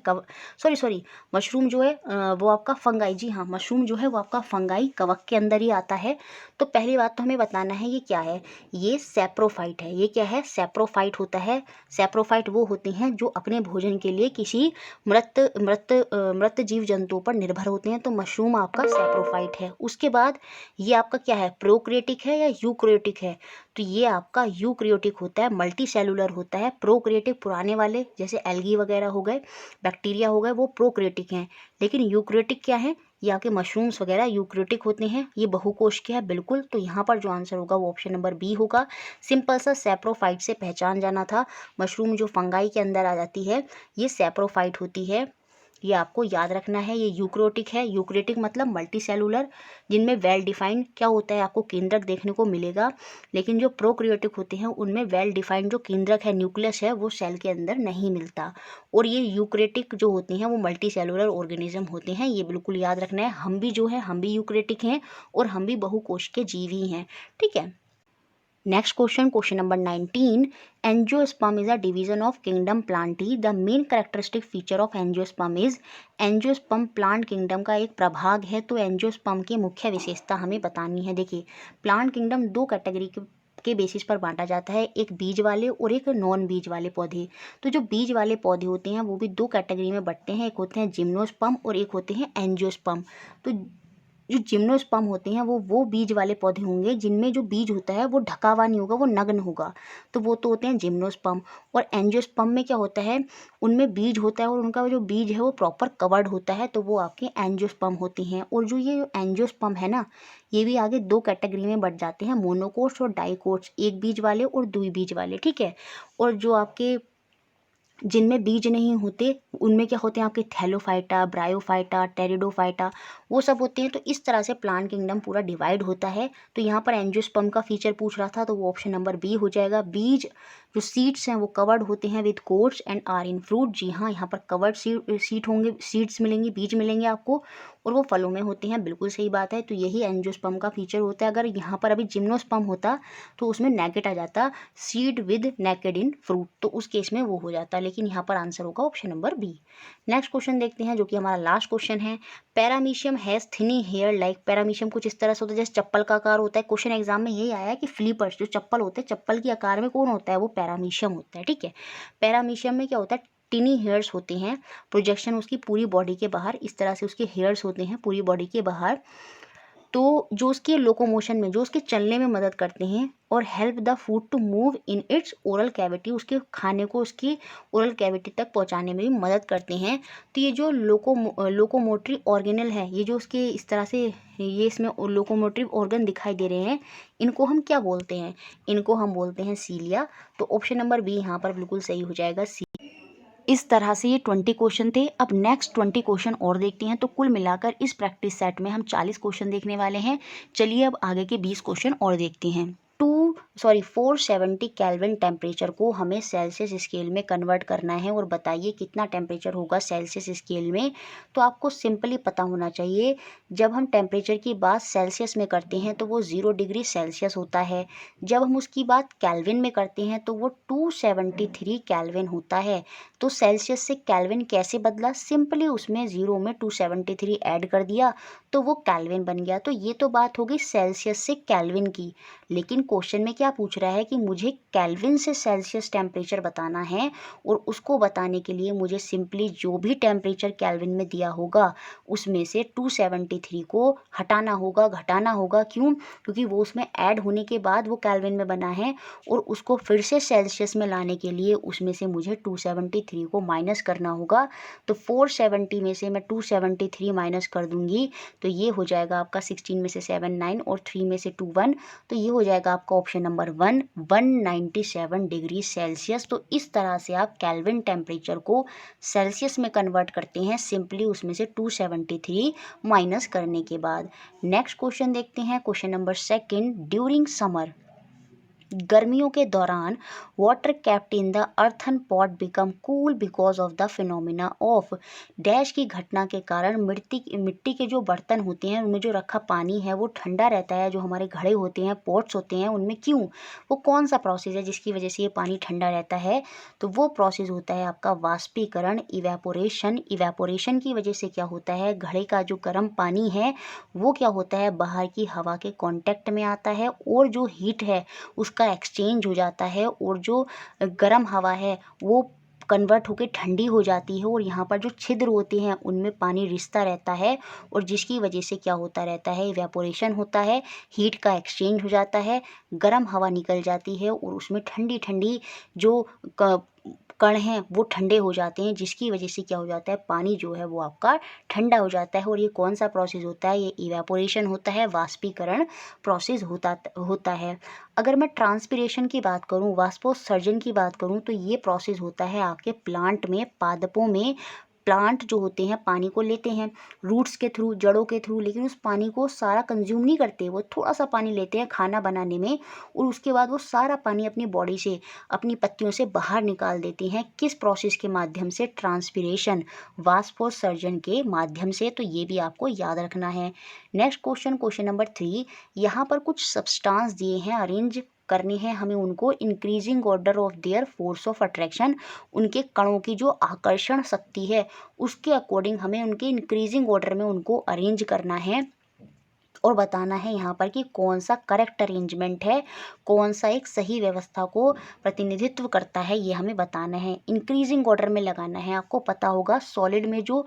सॉरी मशरूम जो है वो आपका फंगाई, जी हाँ, मशरूम जो है वो आपका फंगाई कवक के अंदर ही आता है। तो पहली बात तो हमें बताना है ये क्या है, ये सैप्रोफाइट है। ये क्या है, सैप्रोफाइट होता है। सैप्रोफाइट वो होते हैं जो अपने भोजन के लिए किसी मृत मृत मृत जीव जंतुओं पर निर्भर होते हैं। तो मशरूम आपका सैप्रोफाइट है। उसके बाद ये आपका क्या है, प्रोक्रिएटिक है या यूक्रियोटिक है। तो ये आपका यूक्रियोटिक होता है, मल्टी सेलुलर होता है। प्रोक्रिएटिक पुराने वाले जैसे एल्गी वगैरह हो गए, बैक्टीरिया हो गए, वो प्रोक्रिएटिक हैं। लेकिन यूक्रियोटिक क्या है, ये आपके मशरूम्स वगैरह यूक्रियोटिक होते हैं। ये बहुकोश के है बिल्कुल। तो यहाँ पर जो आंसर होगा वो ऑप्शन नंबर बी होगा। सिंपल सा सैप्रोफाइट से पहचान जाना था। मशरूम जो फंगाई के अंदर आ जाती है ये सैप्रोफाइट होती है, ये आपको याद रखना है। ये यूक्रियोटिक है। यूक्रियोटिक मतलब मल्टी सेलुलर, जिनमें वेल डिफाइंड क्या होता है, आपको केंद्रक देखने को मिलेगा। लेकिन जो प्रोक्रियोटिक होते हैं उनमें वेल डिफाइंड जो केंद्रक है, न्यूक्लियस है, वो सेल के अंदर नहीं मिलता। और ये यूक्रियोटिक जो होते हैं वो मल्टी सेलुलर ऑर्गेनिज्म होते हैं। ये बिल्कुल याद रखना है। हम भी जो है हम भी यूक्रियोटिक हैं और हम भी बहुकोश के जीव ही हैं, ठीक है। Next question, question number 19, angiosperm is a division of kingdom Plantae. The main characteristic feature of angiosperm is. Angiosperm plant kingdom का एक प्रभाग है। तो एंजियोस्पर्म की मुख्य विशेषता हमें बतानी है। देखिए प्लांट किंगडम दो कैटेगरी के बेसिस पर बांटा जाता है, एक बीज वाले और एक नॉन बीज वाले पौधे। तो जो बीज वाले पौधे होते हैं वो भी दो कैटेगरी में बंटते हैं, एक होते हैं जिम्नोस्पर्म और एक होते हैं एंजियोस्पर्म। तो जो जिम्नोस्पर्म होते हैं वो बीज वाले पौधे होंगे जिनमें जो बीज होता है वो ढका हुआ नहीं होगा, वो नग्न होगा। तो वो तो होते हैं जिम्नोस्पर्म। और एंजियोस्पर्म में क्या होता है, उनमें बीज होता है और उनका जो बीज है वो प्रॉपर कवर्ड होता है। तो वो आपके एंजियोस्पर्म होती हैं। और जो ये एंजियोस्पर्म है ना, ये भी आगे दो कैटेगरी में बंट जाते हैं, मोनोकोट्स और डाइकोट्स, एक बीज वाले और दुई बीज वाले, ठीक है। और जो आपके जिनमें बीज नहीं होते उनमें क्या होते हैं आपके थैलोफाइटा, ब्रायोफाइटा, टेरिडोफाइटा, वो सब होते हैं। तो इस तरह से प्लांट किंगडम पूरा डिवाइड होता है। तो यहाँ पर एंजियोस्पर्म का फीचर पूछ रहा था तो वो ऑप्शन नंबर बी हो जाएगा। बीज जो सीड्स हैं वो कवर्ड होते हैं with course and are in fruit. जी हाँ, यहाँ पर कवर्ड सीड होंगे, सीड्स मिलेंगी, बीज मिलेंगे आपको, और वो फलों में होते हैं। बिल्कुल सही बात है। तो यही एंजियोस्पर्म का फीचर होता है। अगर यहाँ पर अभी जिम्नोस्पर्म होता तो उसमें नेकेट आ जाता, seed with naked in fruit, तो उस केस में वो हो जाता, लेकिन यहाँ पर आंसर होगा option number B. Next question देखते हैं जो कि हमारा लास्ट क्वेश्चन है। Paramecium has tiny hair like. Paramecium कुछ इस तरह से होता है जैसे चप्पल का आकार होता है। क्वेश्चन एग्जाम में यही आया है कि फ्लीपर्स जो चप्पल होते हैं, चप्पल के आकार में कौन होता है, वो पैरामीशियम होता है। ठीक है, पैरामीशियम में क्या होता है, टिनी हेयर्स होते हैं, प्रोजेक्शन उसकी पूरी बॉडी के बाहर, इस तरह से उसके हेयर्स होते हैं पूरी बॉडी के बाहर, तो जो उसके लोकोमोशन में, जो उसके चलने में मदद करते हैं, और help the food to move in its oral cavity, उसके खाने को उसकी ओरल कैविटी तक पहुंचाने में भी मदद करते हैं। तो ये जो लोकोमोटरी ऑर्गेनल है, ये जो उसके इस तरह से ये इसमें लोकोमोटिव ऑर्गन दिखाई दे रहे हैं, इनको हम क्या बोलते हैं, इनको हम बोलते हैं सीलिया। तो ऑप्शन नंबर बी यहाँ पर बिल्कुल सही हो जाएगा, सी। इस तरह से ये 20 क्वेश्चन थे। अब नेक्स्ट 20 क्वेश्चन और देखते हैं। तो कुल मिलाकर इस प्रैक्टिस सेट में हम 40 क्वेश्चन देखने वाले हैं। चलिए अब आगे के 20 क्वेश्चन और देखते हैं। 470 केल्विन टेम्परेचर को हमें सेल्सियस स्केल में कन्वर्ट करना है, और बताइए कितना टेम्परेचर होगा सेल्सियस स्केल में। तो आपको सिंपली पता होना चाहिए, जब हम टेम्परेचर की बात सेल्सियस में करते हैं तो वो 0 डिग्री सेल्सियस होता है। जब हम उसकी बात केल्विन में करते हैं तो वो 273 केल्विन होता है। तो सेल्सियस से केल्विन कैसे बदला, सिंपली उसमें 0 में 273 ऐड कर दिया तो वो केल्विन बन गया। तो ये तो बात होगी सेल्सियस से केल्विन की, लेकिन क्वेश्चन में क्या पूछ रहा है कि मुझे केल्विन से सेल्सियस टेम्परेचर बताना है, और उसको बताने के लिए मुझे सिंपली जो भी टेम्परेचर केल्विन में दिया होगा उसमें से 273 को हटाना होगा, घटाना होगा। क्यों? क्योंकि वो उसमें ऐड होने के बाद वो केल्विन में बना है, और उसको फिर से सेल्सियस में लाने के लिए उसमें से मुझे 273 को माइनस करना होगा। तो 470 में से मैं 273 माइनस कर दूंगी, तो ये हो जाएगा आपका 16 में से 7 9 और 3 में से 2 1, तो ये हो जाएगा आपका ऑप्शन नंबर 1 197 डिग्री सेल्सियस। तो इस तरह से आप केल्विन टेम्परेचर को सेल्सियस में कन्वर्ट करते हैं, सिंपली उसमें से 273 माइनस करने के बाद। नेक्स्ट क्वेश्चन देखते हैं, क्वेश्चन नंबर 2। ड्यूरिंग समर, गर्मियों के दौरान water kept in the earthen pot become cool because of the phenomena of dash की घटना के कारण मिट्टी के जो बर्तन होते हैं उनमें जो रखा पानी है वो ठंडा रहता है। जो हमारे घड़े होते हैं, पॉट्स होते हैं, उनमें क्यों, वो कौन सा प्रोसेस है जिसकी वजह से ये पानी ठंडा रहता है, तो वो प्रोसेस होता है आपका वाष्पीकरण, इवेपोरेशन। इवेपोरेशन की वजह से क्या होता है, घड़े का जो गर्म पानी है वो क्या होता है, बाहर की हवा के कांटेक्ट में आता है, और जो हीट है उसका एक्सचेंज हो जाता है, और जो गर्म हवा है वो कन्वर्ट होकर ठंडी हो जाती है, और यहाँ पर जो छिद्र होते हैं उनमें पानी रिसता रहता है, और जिसकी वजह से क्या होता रहता है, इवेपोरेशन होता है, हीट का एक्सचेंज हो जाता है, गर्म हवा निकल जाती है, और उसमें ठंडी ठंडी जो कण हैं वो ठंडे हो जाते हैं, जिसकी वजह से क्या हो जाता है, पानी जो है वो आपका ठंडा हो जाता है। और ये कौन सा प्रोसेस होता है, ये इवेपोरेशन होता है, वाष्पीकरण प्रोसेस होता है। अगर मैं ट्रांसपिरेशन की बात करूँ, वाष्पोत्सर्जन की बात करूँ, तो ये प्रोसेस होता है आपके प्लांट में, पादपों में। प्लांट जो होते हैं पानी को लेते हैं रूट्स के थ्रू, जड़ों के थ्रू, लेकिन उस पानी को सारा कंज्यूम नहीं करते, वो थोड़ा सा पानी लेते हैं खाना बनाने में, और उसके बाद वो सारा पानी अपनी बॉडी से, अपनी पत्तियों से बाहर निकाल देते हैं। किस प्रोसेस के माध्यम से, ट्रांसपिरेशन, वाष्पोत्सर्जन के माध्यम से। तो ये भी आपको याद रखना है। Next question, question number 3। यहाँ पर कुछ सब्सटेंस दिए हैं, अरेंज करने हैं हमें उनको। Increasing order of their force of attraction, उनके कणों की जो आकर्षण शक्ति है उसके अकॉर्डिंग हमें उनके इंक्रीजिंग ऑर्डर में उनको अरेंज करना है, और बताना है यहाँ पर कि कौन सा करेक्ट अरेंजमेंट है, कौन सा एक सही व्यवस्था को प्रतिनिधित्व करता है, ये हमें बताना है। इंक्रीजिंग ऑर्डर में लगाना है। आपको पता होगा सॉलिड में जो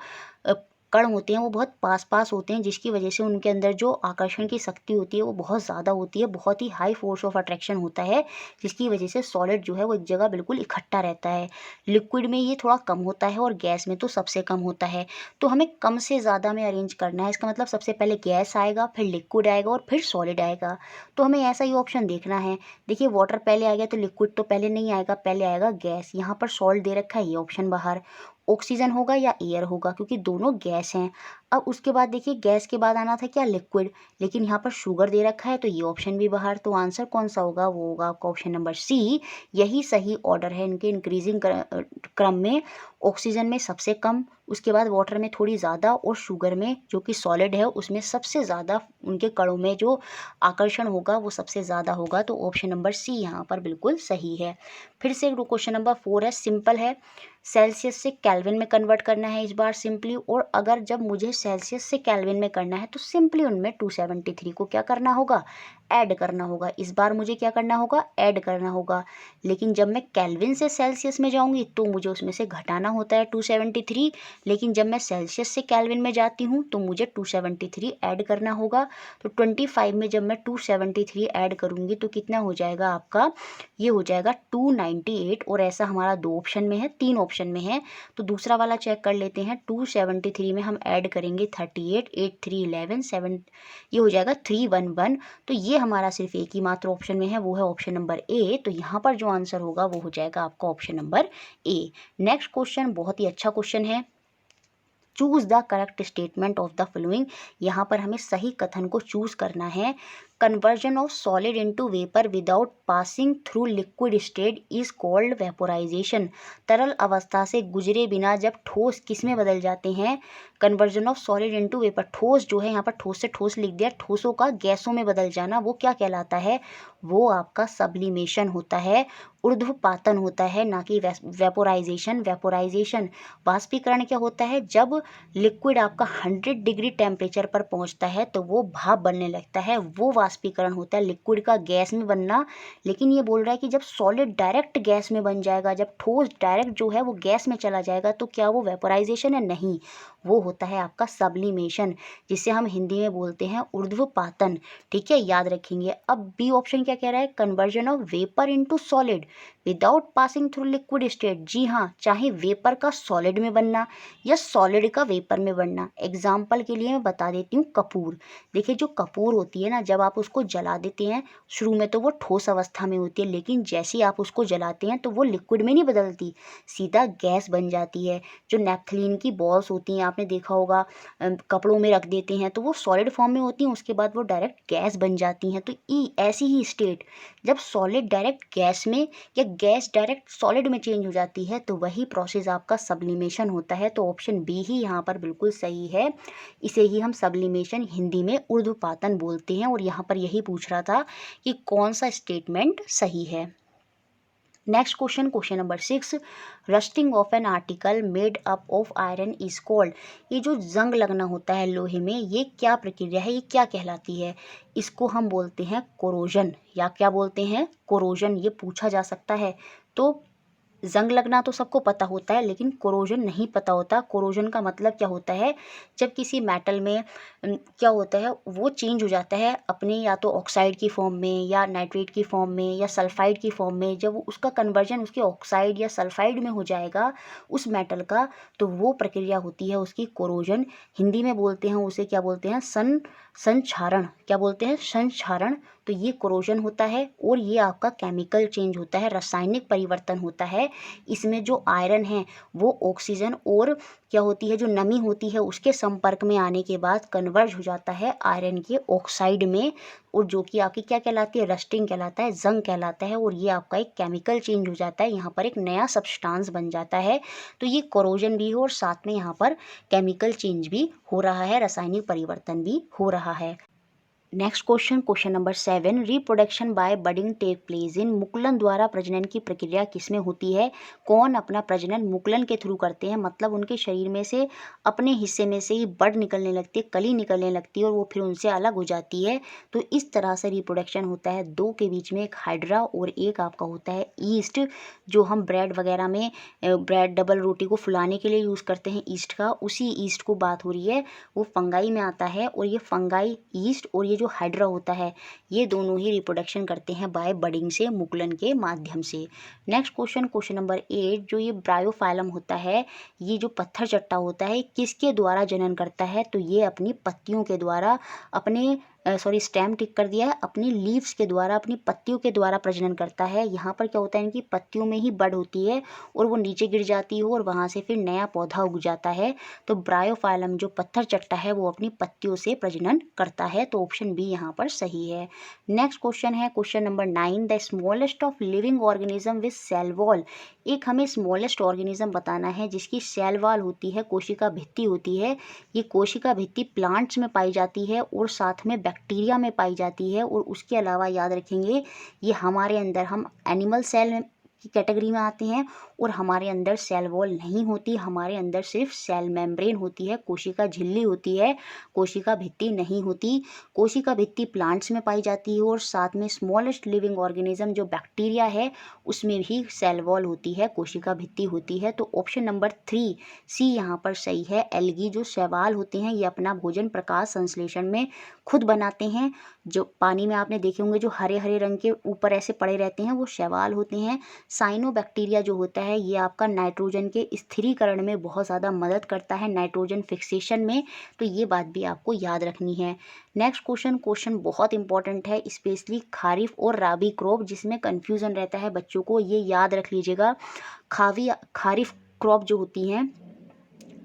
कण होते हैं वो बहुत पास पास होते हैं, जिसकी वजह से उनके अंदर जो आकर्षण की शक्ति होती है वो बहुत ज़्यादा होती है, बहुत ही हाई फोर्स ऑफ अट्रैक्शन होता है, जिसकी वजह से सॉलिड जो है वो एक जगह बिल्कुल इकट्ठा रहता है। लिक्विड में ये थोड़ा कम होता है, और गैस में तो सबसे कम होता है। तो हमें कम से ज़्यादा में अरेंज करना है। इसका मतलब सबसे पहले गैस आएगा, फिर लिक्विड आएगा, और फिर सॉलिड आएगा। तो हमें ऐसा ही ऑप्शन देखना है। देखिए वाटर पहले आ गया तो लिक्विड तो पहले नहीं आएगा, पहले आएगा गैस। यहाँ पर सॉल्ट दे रखा है, ये ऑप्शन बाहर। ऑक्सीजन होगा या एयर होगा, क्योंकि दोनों गैस हैं। अब उसके बाद देखिए गैस के बाद आना था क्या, लिक्विड, लेकिन यहाँ पर शुगर दे रखा है तो ये ऑप्शन भी बाहर। तो आंसर कौन सा होगा, वो होगा आपका ऑप्शन नंबर सी। यही सही ऑर्डर है इनके इंक्रीजिंग क्रम में। ऑक्सीजन में सबसे कम, उसके बाद वाटर में थोड़ी ज़्यादा, और शुगर में जो कि सॉलिड है उसमें सबसे ज़्यादा उनके कणों में जो आकर्षण होगा वो सबसे ज़्यादा होगा। तो ऑप्शन नंबर सी यहाँ पर बिल्कुल सही है। फिर से क्वेश्चन नंबर 4 है, सिंपल है। सेल्सियस से केल्विन में कन्वर्ट करना है इस बार सिंपली, और अगर जब मुझे सेल्सियस से केल्विन में करना है तो सिंपली उनमें 273 को क्या करना होगा, ऐड करना होगा। इस बार मुझे क्या करना होगा, ऐड करना होगा। लेकिन जब मैं केल्विन से सेल्सियस में जाऊंगी तो मुझे उसमें से घटाना होता है 273, लेकिन जब मैं सेल्सियस से केल्विन में जाती हूँ तो मुझे 273 ऐड करना होगा। तो 25 में जब मैं 273 ऐड करूँगी तो कितना हो जाएगा आपका, ये हो जाएगा 298। और ऐसा हमारा 2 ऑप्शन में है, 3 ऑप्शन में है। तो दूसरा वाला चेक कर लेते हैं। 273 में हम ऐड करेंगे 38, 8 3 11 7, ये हो जाएगा 311। तो ये हमारा सिर्फ एक ही मात्र ऑप्शन में है, वो है ऑप्शन नंबर ए। तो यहाँ पर जो आंसर होगा वो हो जाएगा आपका option number A. Next question बहुत ही अच्छा क्वेश्चन है। Choose the correct statement of the following. यहाँ पर हमें सही कथन को चूज करना है। Conversion of solid into vapour without passing through liquid state is called vaporisation. तरल अवस्था से गुजरे बिना जब ठोस किस में बदल जाते हैं, conversion of solid into vapour, ठोस जो है यहाँ पर ठोस से ठोस लिख दिया, ठोसों का गैसों में बदल जाना, वो क्या कहलाता है, वो आपका सब्लिमेशन होता है, ऊर्ध्वपातन होता है, ना कि वेपोराइजेशन। वेपोराइजेशन वाष्पीकरण क्या होता है, जब लिक्विड आपका 100 डिग्री टेम्परेचर पर पहुंचता है तो वो भाप बनने लगता है, वो वाष्पीकरण होता है, लिक्विड का गैस में बनना। लेकिन ये बोल रहा है कि जब सॉलिड डायरेक्ट गैस में बन जाएगा, जब ठोस डायरेक्ट जो है वो गैस में चला जाएगा, तो क्या वो वेपोराइजेशन है, नहीं, वो होता है आपका सब्लिमेशन, जिसे हम हिंदी में बोलते हैं ऊर्ध्वपातन। ठीक है, याद रखेंगे। अब बी ऑप्शन क्या कह रहा है, conversion of vapour into solid without passing through liquid state. जी हाँ, चाहे वेपर का सॉलिड में बनना या सॉलिड का वेपर में बनना। एग्जाम्पल के लिए मैं बता देती हूँ, कपूर। देखिए जो कपूर होती है ना, जब आप उसको जला देते हैं, शुरू में तो वो ठोस अवस्था में होती है, लेकिन जैसे ही आप उसको जलाते हैं तो वो लिक्विड में नहीं बदलती, सीधा गैस बन जाती है। जो नेफ्थलीन की बॉल्स होती हैं, आपने देखा होगा, कपड़ों में रख देते हैं तो वो सॉलिड फॉर्म में होती हैं, उसके बाद वो डायरेक्ट गैस बन जाती हैं। तो ऐसी ही स्टेट, जब सॉलिड डायरेक्ट गैस में या गैस डायरेक्ट सॉलिड में चेंज हो जाती है तो वही प्रोसेस आपका सब्लिमेशन होता है। तो ऑप्शन बी ही यहाँ पर बिल्कुल सही है। इसे ही हम सब्लिमेशन हिंदी में ऊर्ध्वपातन बोलते हैं। और यहाँ पर यही पूछ रहा था कि कौन सा स्टेटमेंट सही है। Next question, question number 6, rusting of an article made up of iron is called. ये जो जंग लगना होता है लोहे में, ये क्या प्रक्रिया है, ये क्या कहलाती है, इसको हम बोलते हैं कोरोजन, या क्या बोलते हैं, कोरोजन, ये पूछा जा सकता है। तो जंग लगना तो सबको पता होता है, लेकिन कोरोजन नहीं पता होता। कोरोजन का मतलब क्या होता है, जब किसी मेटल में क्या होता है, वो चेंज हो जाता है अपने, या तो ऑक्साइड की फॉर्म में, या नाइट्रेट की फॉर्म में, या सल्फाइड की फॉर्म में। जब उसका कन्वर्जन उसके ऑक्साइड या सल्फाइड में हो जाएगा उस मेटल का, तो वो प्रक्रिया होती है उसकी कोरोजन। हिंदी में बोलते हैं उसे, क्या बोलते हैं, संक्षारण। क्या बोलते हैं, संक्षारण। तो ये कोरोजन होता है। और ये आपका केमिकल चेंज होता है, रासायनिक परिवर्तन होता है। इसमें जो आयरन है वो ऑक्सीजन और क्या होती है, जो नमी होती है उसके संपर्क में आने के बाद कन्वर्ज हो जाता है आयरन के ऑक्साइड में, और जो कि आपकी क्या कहलाती है, रस्टिंग कहलाता है, जंग कहलाता है। और ये आपका एक केमिकल चेंज हो जाता है, यहाँ पर एक नया सब्सटेंस बन जाता है। तो ये कोरोजन भी हो और साथ में यहाँ पर केमिकल चेंज भी हो रहा है, रासायनिक परिवर्तन भी हो रहा है। Next question, question number 7, reproduction by budding take place in. मुकुलन द्वारा प्रजनन की प्रक्रिया किसमें होती है, कौन अपना प्रजनन मुकुलन के थ्रू करते हैं, मतलब उनके शरीर में से अपने हिस्से में से ही बड निकलने लगती है, कली निकलने लगती है, और वो फिर उनसे अलग हो जाती है। तो इस तरह से रिप्रोडक्शन होता है। दो के बीच में एक हाइड्रा और एक आपका होता है ईस्ट, जो हम ब्रेड वगैरह में, ब्रेड डबल रोटी को फुलाने के लिए यूज़ करते हैं ईस्ट का, उसी ईस्ट को बात हो रही है। वो फंगाई में आता है, और ये फंगाई ईस्ट और ये जो हाइड्रा होता है, ये दोनों ही रिप्रोडक्शन करते हैं बाय बडिंग से, मुकुलन के माध्यम से। नेक्स्ट क्वेश्चन, क्वेश्चन नंबर 8, जो ये ब्रायोफाइलम होता है, ये जो पत्थर चट्टा होता है, किसके द्वारा जनन करता है, तो ये अपनी पत्तियों के द्वारा, अपने सॉरी स्टेम टिक कर दिया है, अपनी लीव्स के द्वारा, अपनी पत्तियों के द्वारा प्रजनन करता है। यहाँ पर क्या होता है, इनकी पत्तियों में ही बड होती है और वो नीचे गिर जाती है और वहाँ से फिर नया पौधा उग जाता है। तो ब्रायोफाइलम जो पत्थर चट्टा है वो अपनी पत्तियों से प्रजनन करता है। तो ऑप्शन बी यहाँ पर सही है। नेक्स्ट क्वेश्चन है question number 9, the smallest of living organism with cell wall. एक हमें स्मॉलेस्ट ऑर्गेनिज्म बताना है जिसकी सेल वॉल होती है, कोशिका भित्ति होती है। ये कोशिका भित्ति प्लांट्स में पाई जाती है और साथ में बैक्टीरिया में पाई जाती है। और उसके अलावा याद रखेंगे ये हमारे अंदर, हम एनिमल सेल की कैटेगरी में आते हैं और हमारे अंदर सेल वॉल नहीं होती, हमारे अंदर सिर्फ सेल मेम्ब्रेन होती है, कोशिका झिल्ली होती है, कोशिका भित्ति नहीं होती। कोशिका भित्ति प्लांट्स में पाई जाती है और साथ में स्मॉलेस्ट लिविंग ऑर्गेनिज्म जो बैक्टीरिया है उसमें भी सेल वॉल होती है, कोशिका भित्ति होती है। तो ऑप्शन नंबर 3 सी यहाँ पर सही है। एल्गी जो शैवाल होते हैं ये अपना भोजन प्रकाश संश्लेषण में खुद बनाते हैं। जो पानी में आपने देखे होंगे जो हरे हरे रंग के ऊपर ऐसे पड़े रहते हैं वो शैवाल होते हैं। साइनोबैक्टीरिया जो होता है ये आपका नाइट्रोजन के स्थिरीकरण में बहुत ज़्यादा मदद करता है, नाइट्रोजन फिक्सेशन में। तो ये बात भी आपको याद रखनी है। नेक्स्ट क्वेश्चन बहुत इंपॉर्टेंट है, स्पेशली खारिफ और राबी क्रॉप जिसमें कन्फ्यूज़न रहता है बच्चों को, ये याद रख लीजिएगा। खारिफ क्रॉप जो होती हैं,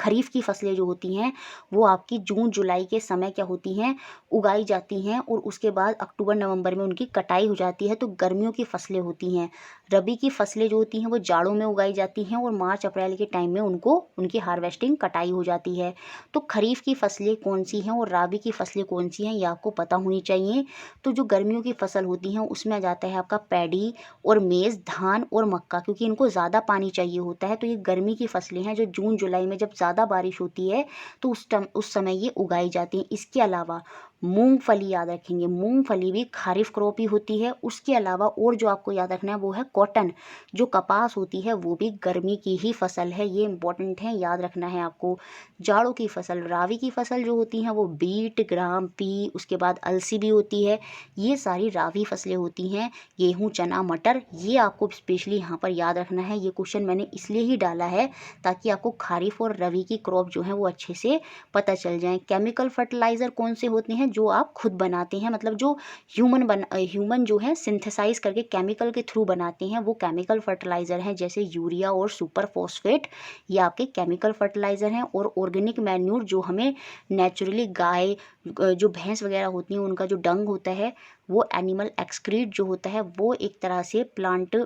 खरीफ की फसलें जो होती हैं वो आपकी जून जुलाई के समय क्या होती हैं, उगाई जाती हैं और उसके बाद अक्टूबर नवंबर में उनकी कटाई हो जाती है। तो गर्मियों की फसलें होती हैं। रबी की फसलें जो होती हैं वो जाड़ों में उगाई जाती हैं और मार्च अप्रैल के टाइम में उनकी हार्वेस्टिंग कटाई हो जाती है। तो खरीफ की फसलें कौन सी हैं और राबी की फसलें कौन सी हैं ये आपको पता होनी चाहिए। तो जो गर्मियों की फसल होती हैं उसमें आ जाता है आपका पैडी और मेज़, धान और मक्का, क्योंकि इनको ज़्यादा पानी चाहिए होता है। तो ये गर्मी की फसलें हैं जो जून जुलाई में जब ज़्यादा बारिश होती है तो उस समय ये उगाई जाती हैं। इसके अलावा मूंगफली याद रखेंगे, मूंगफली भी खारिफ क्रॉप ही होती है। उसके अलावा और जो आपको याद रखना है वो है कॉटन, जो कपास होती है वो भी गर्मी की ही फसल है। ये इंपॉर्टेंट है, याद रखना है आपको। जाड़ों की फसल, रावी की फसल जो होती हैं वो बीट, ग्राम, पी, उसके बाद अलसी भी होती है। ये सारी रावी फसलें होती हैं। गेहूँ, चना, मटर, ये आपको स्पेशली यहाँ पर याद रखना है। ये क्वेश्चन मैंने इसलिए ही डाला है ताकि आपको खारिफ और रवी की क्रॉप जो है वो अच्छे से पता चल जाए। केमिकल फर्टिलाइज़र कौन से होते हैं, जो आप खुद बनाते हैं, मतलब जो ह्यूमन जो है सिंथेसाइज करके केमिकल के थ्रू बनाते हैं, वो केमिकल फर्टिलाइज़र हैं। जैसे यूरिया और सुपर फॉस्फेट, ये आपके केमिकल फर्टिलाइज़र हैं। और ऑर्गेनिक मैन्यूर जो हमें नेचुरली गाय, जो भैंस वगैरह होती हैं उनका जो डंग होता है, वो एनिमल एक्सक्रीट जो होता है वो एक तरह से प्लांट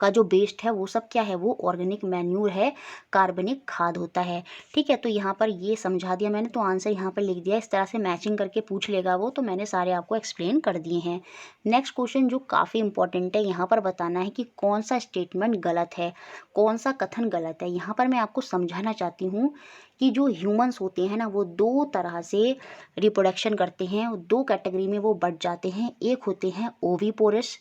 का जो बेस्ट है वो सब क्या है, वो ऑर्गेनिक मैन्यूर है, कार्बनिक खाद होता है। ठीक है, तो यहाँ पर ये समझा दिया मैंने, तो आंसर यहाँ पर लिख दिया। इस तरह से मैचिंग करके पूछ लेगा वो, तो मैंने सारे आपको एक्सप्लेन कर दिए हैं। नेक्स्ट क्वेश्चन जो काफ़ी इंपॉर्टेंट है, यहाँ पर बताना है कि कौन सा स्टेटमेंट गलत है, कौन सा कथन गलत है। यहाँ पर मैं आपको समझाना चाहती हूँ कि जो ह्यूमंस होते हैं ना वो दो तरह से रिप्रोडक्शन करते हैं, दो कैटेगरी में वो बढ़ जाते हैं। एक होते हैं ओविपोरस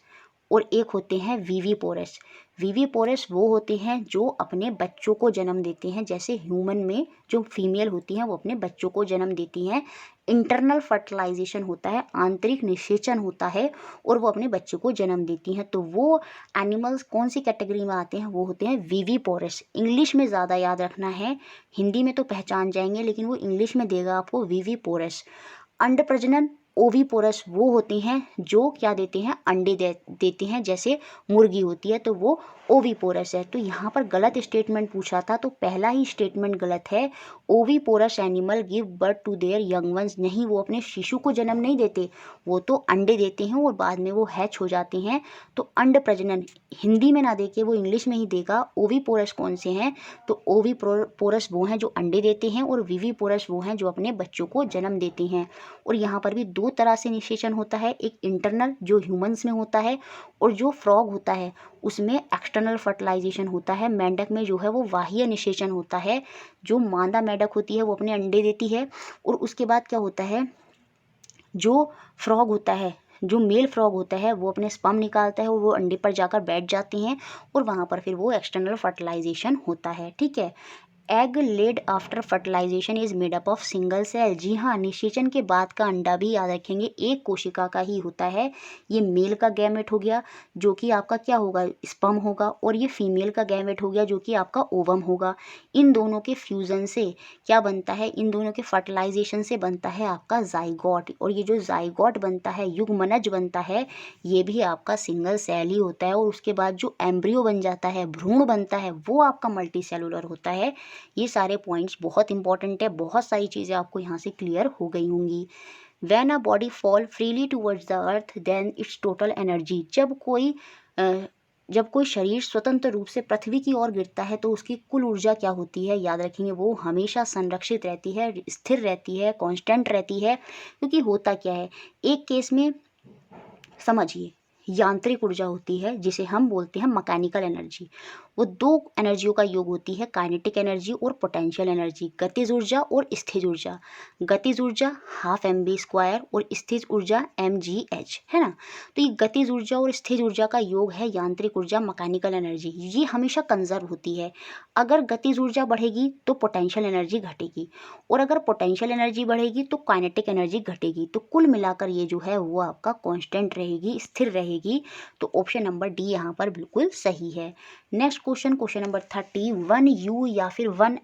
और एक होते हैं वीवीपोरस। वीवीपोरस वो होते हैं जो अपने बच्चों को जन्म देते हैं, जैसे ह्यूमन में जो फीमेल होती हैं वो अपने बच्चों को जन्म देती हैं। इंटरनल फर्टिलाइजेशन होता है, आंतरिक निषेचन होता है और वो अपने बच्चों को जन्म देती हैं। तो वो एनिमल्स कौन सी कैटेगरी में आते हैं, वो होते हैं वीवीपोरस। इंग्लिश में ज़्यादा याद रखना है, हिंदी में तो पहचान जाएंगे लेकिन वो इंग्लिश में देगा आपको वीवीपोरस। अंड प्रजनन ओविपोरस वो होते हैं जो क्या देते हैं, अंडे देते हैं, जैसे मुर्गी होती है, तो वो ओविपोरस है। तो यहाँ पर गलत स्टेटमेंट पूछा था, तो पहला ही स्टेटमेंट गलत है। Oviparous animal give birth to their young ones, नहीं, वो अपने शिशु को जन्म नहीं देते, वो तो अंडे देते हैं और बाद में वो हैच हो जाते हैं। तो अंड प्रजनन हिंदी में ना देके वो इंग्लिश में ही देगा। ओविपोरस कौन से हैं, तो ओविपोरस वो हैं जो अंडे देते हैं और विविपोरस वो हैं जो अपने बच्चों को जन्म देते हैं। और यहाँ पर भी दो तरह से निषेचन होता है, एक इंटरनल जो ह्यूमंस में होता है और जो फ्रॉग होता है उसमें एक्सटर्नल फर्टिलाइजेशन होता है। मेंढक में जो है वो बाह्य निषेचन होता है। जो मादा मेंढक होती है वो अपने अंडे देती है और उसके बाद क्या होता है, जो फ्रॉग होता है, जो मेल फ्रॉग होता है वो अपने स्पर्म निकालता है और वो अंडे पर जाकर बैठ जाते हैं और वहाँ पर फिर वो एक्सटर्नल फर्टिलाइजेशन होता है। ठीक है, egg laid after fertilization is made up of single cell. जी हाँ, निषेचन के बाद का अंडा भी याद रखेंगे एक कोशिका का ही होता है। ये मेल का गैमेट हो गया जो कि आपका क्या होगा, स्पर्म होगा, और ये फीमेल का गैमेट हो गया जो कि आपका ओवम होगा। इन दोनों के फ्यूजन से क्या बनता है, इन दोनों के फर्टिलाइजेशन से बनता है आपका जाइगोट, और ये जो जाइगोट बनता है, युग्मनज बनता है, ये भी आपका सिंगल सेल ही होता है। और उसके बाद जो एम्ब्रियो बन जाता है, भ्रूण बनता है, वो आपका मल्टी सेलुलर होता है। ये सारे पॉइंट्स बहुत इंपॉर्टेंट है, बहुत सारी चीज़ें आपको यहाँ से क्लियर हो गई होंगी। When a body fall freely towards the earth, then its total energy, जब कोई शरीर स्वतंत्र रूप से पृथ्वी की ओर गिरता है तो उसकी कुल ऊर्जा क्या होती है, याद रखेंगे वो हमेशा संरक्षित रहती है, स्थिर रहती है, कांस्टेंट रहती है। क्योंकि होता क्या है, एक केस में समझिए यांत्रिक ऊर्जा होती है जिसे हम बोलते हैं मैकेनिकल एनर्जी, वो दो एनर्जियों का योग होती है, काइनेटिक एनर्जी और पोटेंशियल एनर्जी, गतिज ऊर्जा और स्थिज ऊर्जा। गतिज ऊर्जा हाफ mv² और स्थिज ऊर्जा mgh, है ना। तो ये गतिज ऊर्जा और स्थिज ऊर्जा का योग है यांत्रिक ऊर्जा, मैकेनिकल एनर्जी। ये हमेशा कंजर्व होती है। अगर गतिज ऊर्जा बढ़ेगी तो पोटेंशियल एनर्जी घटेगी, और अगर पोटेंशियल एनर्जी बढ़ेगी तो काइनेटिक एनर्जी घटेगी। तो कुल मिलाकर ये जो है वो आपका कांस्टेंट रहेगी, स्थिर रहेगी। तो ऑप्शन नंबर डी यहाँ पर बिल्कुल सही है। नेक्स्ट क्वेश्चन नंबर 30, 1U या फिर 1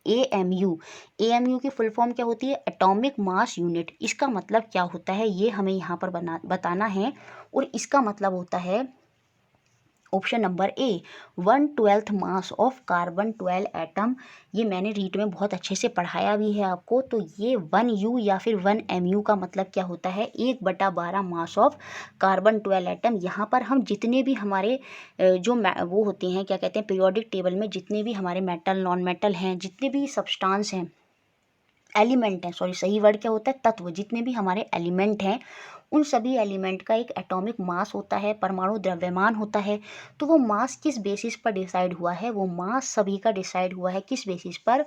AMU। AMU की फुल फॉर्म क्या होती है, एटॉमिक मास यूनिट। इसका मतलब क्या होता है ये हमें यहाँ पर बताना है, और इसका मतलब होता है option number A, 1/12 mass of carbon 12 atom. ये मैंने रीट में बहुत अच्छे से पढ़ाया भी है आपको। तो ये 1U या फिर 1MU का मतलब क्या होता है, 1/12 मास ऑफ कार्बन 12 एटम। यहाँ पर हम जितने भी हमारे जो वो होते हैं, क्या कहते हैं, पीरियोडिक टेबल में जितने भी हमारे मेटल, नॉन मेटल हैं, जितने भी सब्सटेंस हैं, एलिमेंट हैं, सॉरी सही वर्ड क्या होता है, तत्व, जितने भी हमारे एलिमेंट हैं, उन सभी एलिमेंट का एक एटॉमिक मास होता है, परमाणु द्रव्यमान होता है। तो वो मास किस बेसिस पर डिसाइड हुआ है, वो मास सभी का डिसाइड हुआ है किस बेसिस पर,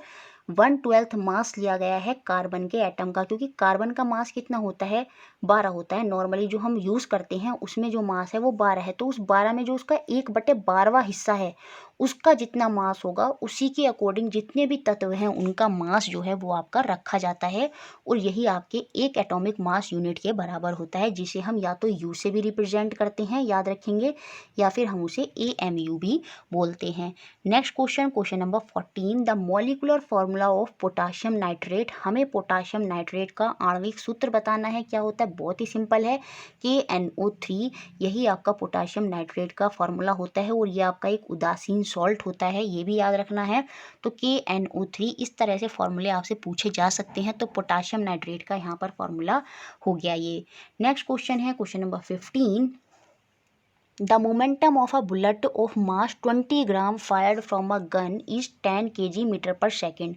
1/12 मास लिया गया है कार्बन के एटम का। क्योंकि कार्बन का मास कितना होता है, 12 होता है। नॉर्मली जो हम यूज़ करते हैं उसमें जो मास है वो 12 है। तो उस 12 में जो उसका 1/12वां हिस्सा है, उसका जितना मास होगा उसी के अकॉर्डिंग जितने भी तत्व हैं उनका मास जो है वो आपका रखा जाता है। और यही आपके एक एटॉमिक मास यूनिट के बराबर होता है, जिसे हम या तो यू से भी रिप्रेजेंट करते हैं, याद रखेंगे, या फिर हम उसे AMU भी बोलते हैं। Next question number 14, the molecular formula of potassium nitrate. हमें पोटाशियम नाइट्रेट का आणविक सूत्र बताना है, क्या होता है, बहुत ही सिंपल है, KNO3। यही आपका पोटाशियम नाइट्रेट का फॉर्मूला होता है, और ये आपका एक उदासीन सॉल्ट होता है, ये भी याद रखना है। तो KNO3, इस तरह से फॉर्मूले आपसे पूछे जा सकते हैं। तो पोटाशियम नाइट्रेट का यहाँ पर फॉर्मूला हो गया ये। नेक्स्ट क्वेश्चन है question number 15, the momentum of a bullet of mass 20 gram fired from a gun is 10 kg metre per second.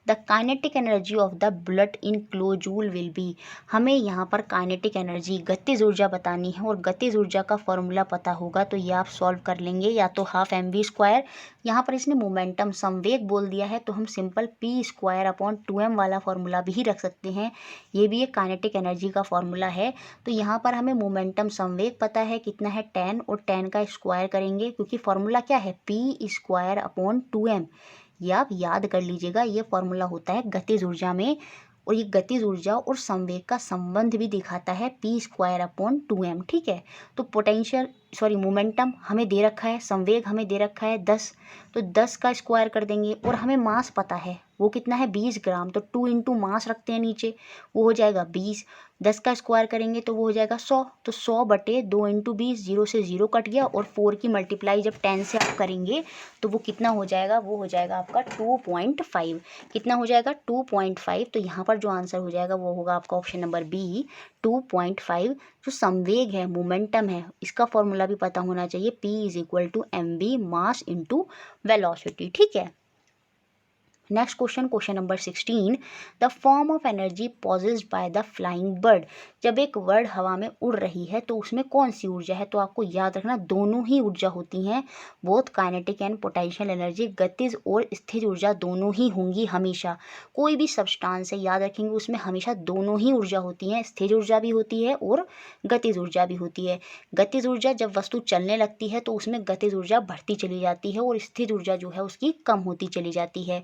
The kinetic energy of the bullet in kilojoule will be. हमें यहाँ पर kinetic energy, गतिज ऊर्जा बतानी है, और गतिज ऊर्जा का फॉर्मूला पता होगा तो ये आप सॉल्व कर लेंगे, या तो हाफ mv²। यहाँ पर इसने मोमेंटम, संवेग बोल दिया है, तो हम सिंपल p²/2m वाला फॉर्मूला भी रख सकते हैं। ये भी एक काइनेटिक एनर्जी का फॉर्मूला है। तो यहाँ पर हमें मोमेंटम, संवेग पता है कितना है 10, और 10 का स्क्वायर करेंगे, क्योंकि फॉर्मूला क्या है, p²/2m। ये आप याद कर लीजिएगा, ये फॉर्मूला होता है गतिज ऊर्जा में। और ये गतिज ऊर्जा और संवेग का संबंध भी दिखाता है, p²/2m, ठीक है। तो मोमेंटम हमें दे रखा है, संवेग हमें दे रखा है 10, तो 10 का स्क्वायर कर देंगे, और हमें मास पता है वो कितना है, 20 ग्राम। तो 2 इंटू मास रखते हैं नीचे, वो हो जाएगा 20। 10 का स्क्वायर करेंगे तो वो हो जाएगा 100। तो 100/2 इंटू 20, 0 से 0 कट गया, और 4 की मल्टीप्लाई जब 10 से आप करेंगे तो वो कितना हो जाएगा, वो हो जाएगा आपका 2.5। कितना हो जाएगा, 2.5। तो यहाँ पर जो आंसर हो जाएगा वो होगा आपका ऑप्शन नंबर बी, 2.5। जो संवेग है, मोमेंटम है, इसका फॉर्मूला भी पता होना चाहिए, P=mv मास इंटू वेलोसिटी, ठीक है। Next question number 16, the form of energy possessed by the flying bird. जब एक बर्ड हवा में उड़ रही है तो उसमें कौन सी ऊर्जा है, तो आपको याद रखना दोनों ही ऊर्जा होती हैं, both kinetic and potential energy. गतिज और स्थिर ऊर्जा दोनों ही होंगी हमेशा। कोई भी सब्सटेंस है, याद रखेंगे, उसमें हमेशा दोनों ही ऊर्जा होती हैं, स्थिर ऊर्जा भी होती है और गतिज ऊर्जा भी होती है। गतिज ऊर्जा जब वस्तु चलने लगती है तो उसमें गतिज ऊर्जा बढ़ती चली जाती है, और स्थिर ऊर्जा जो है उसकी कम होती चली जाती है।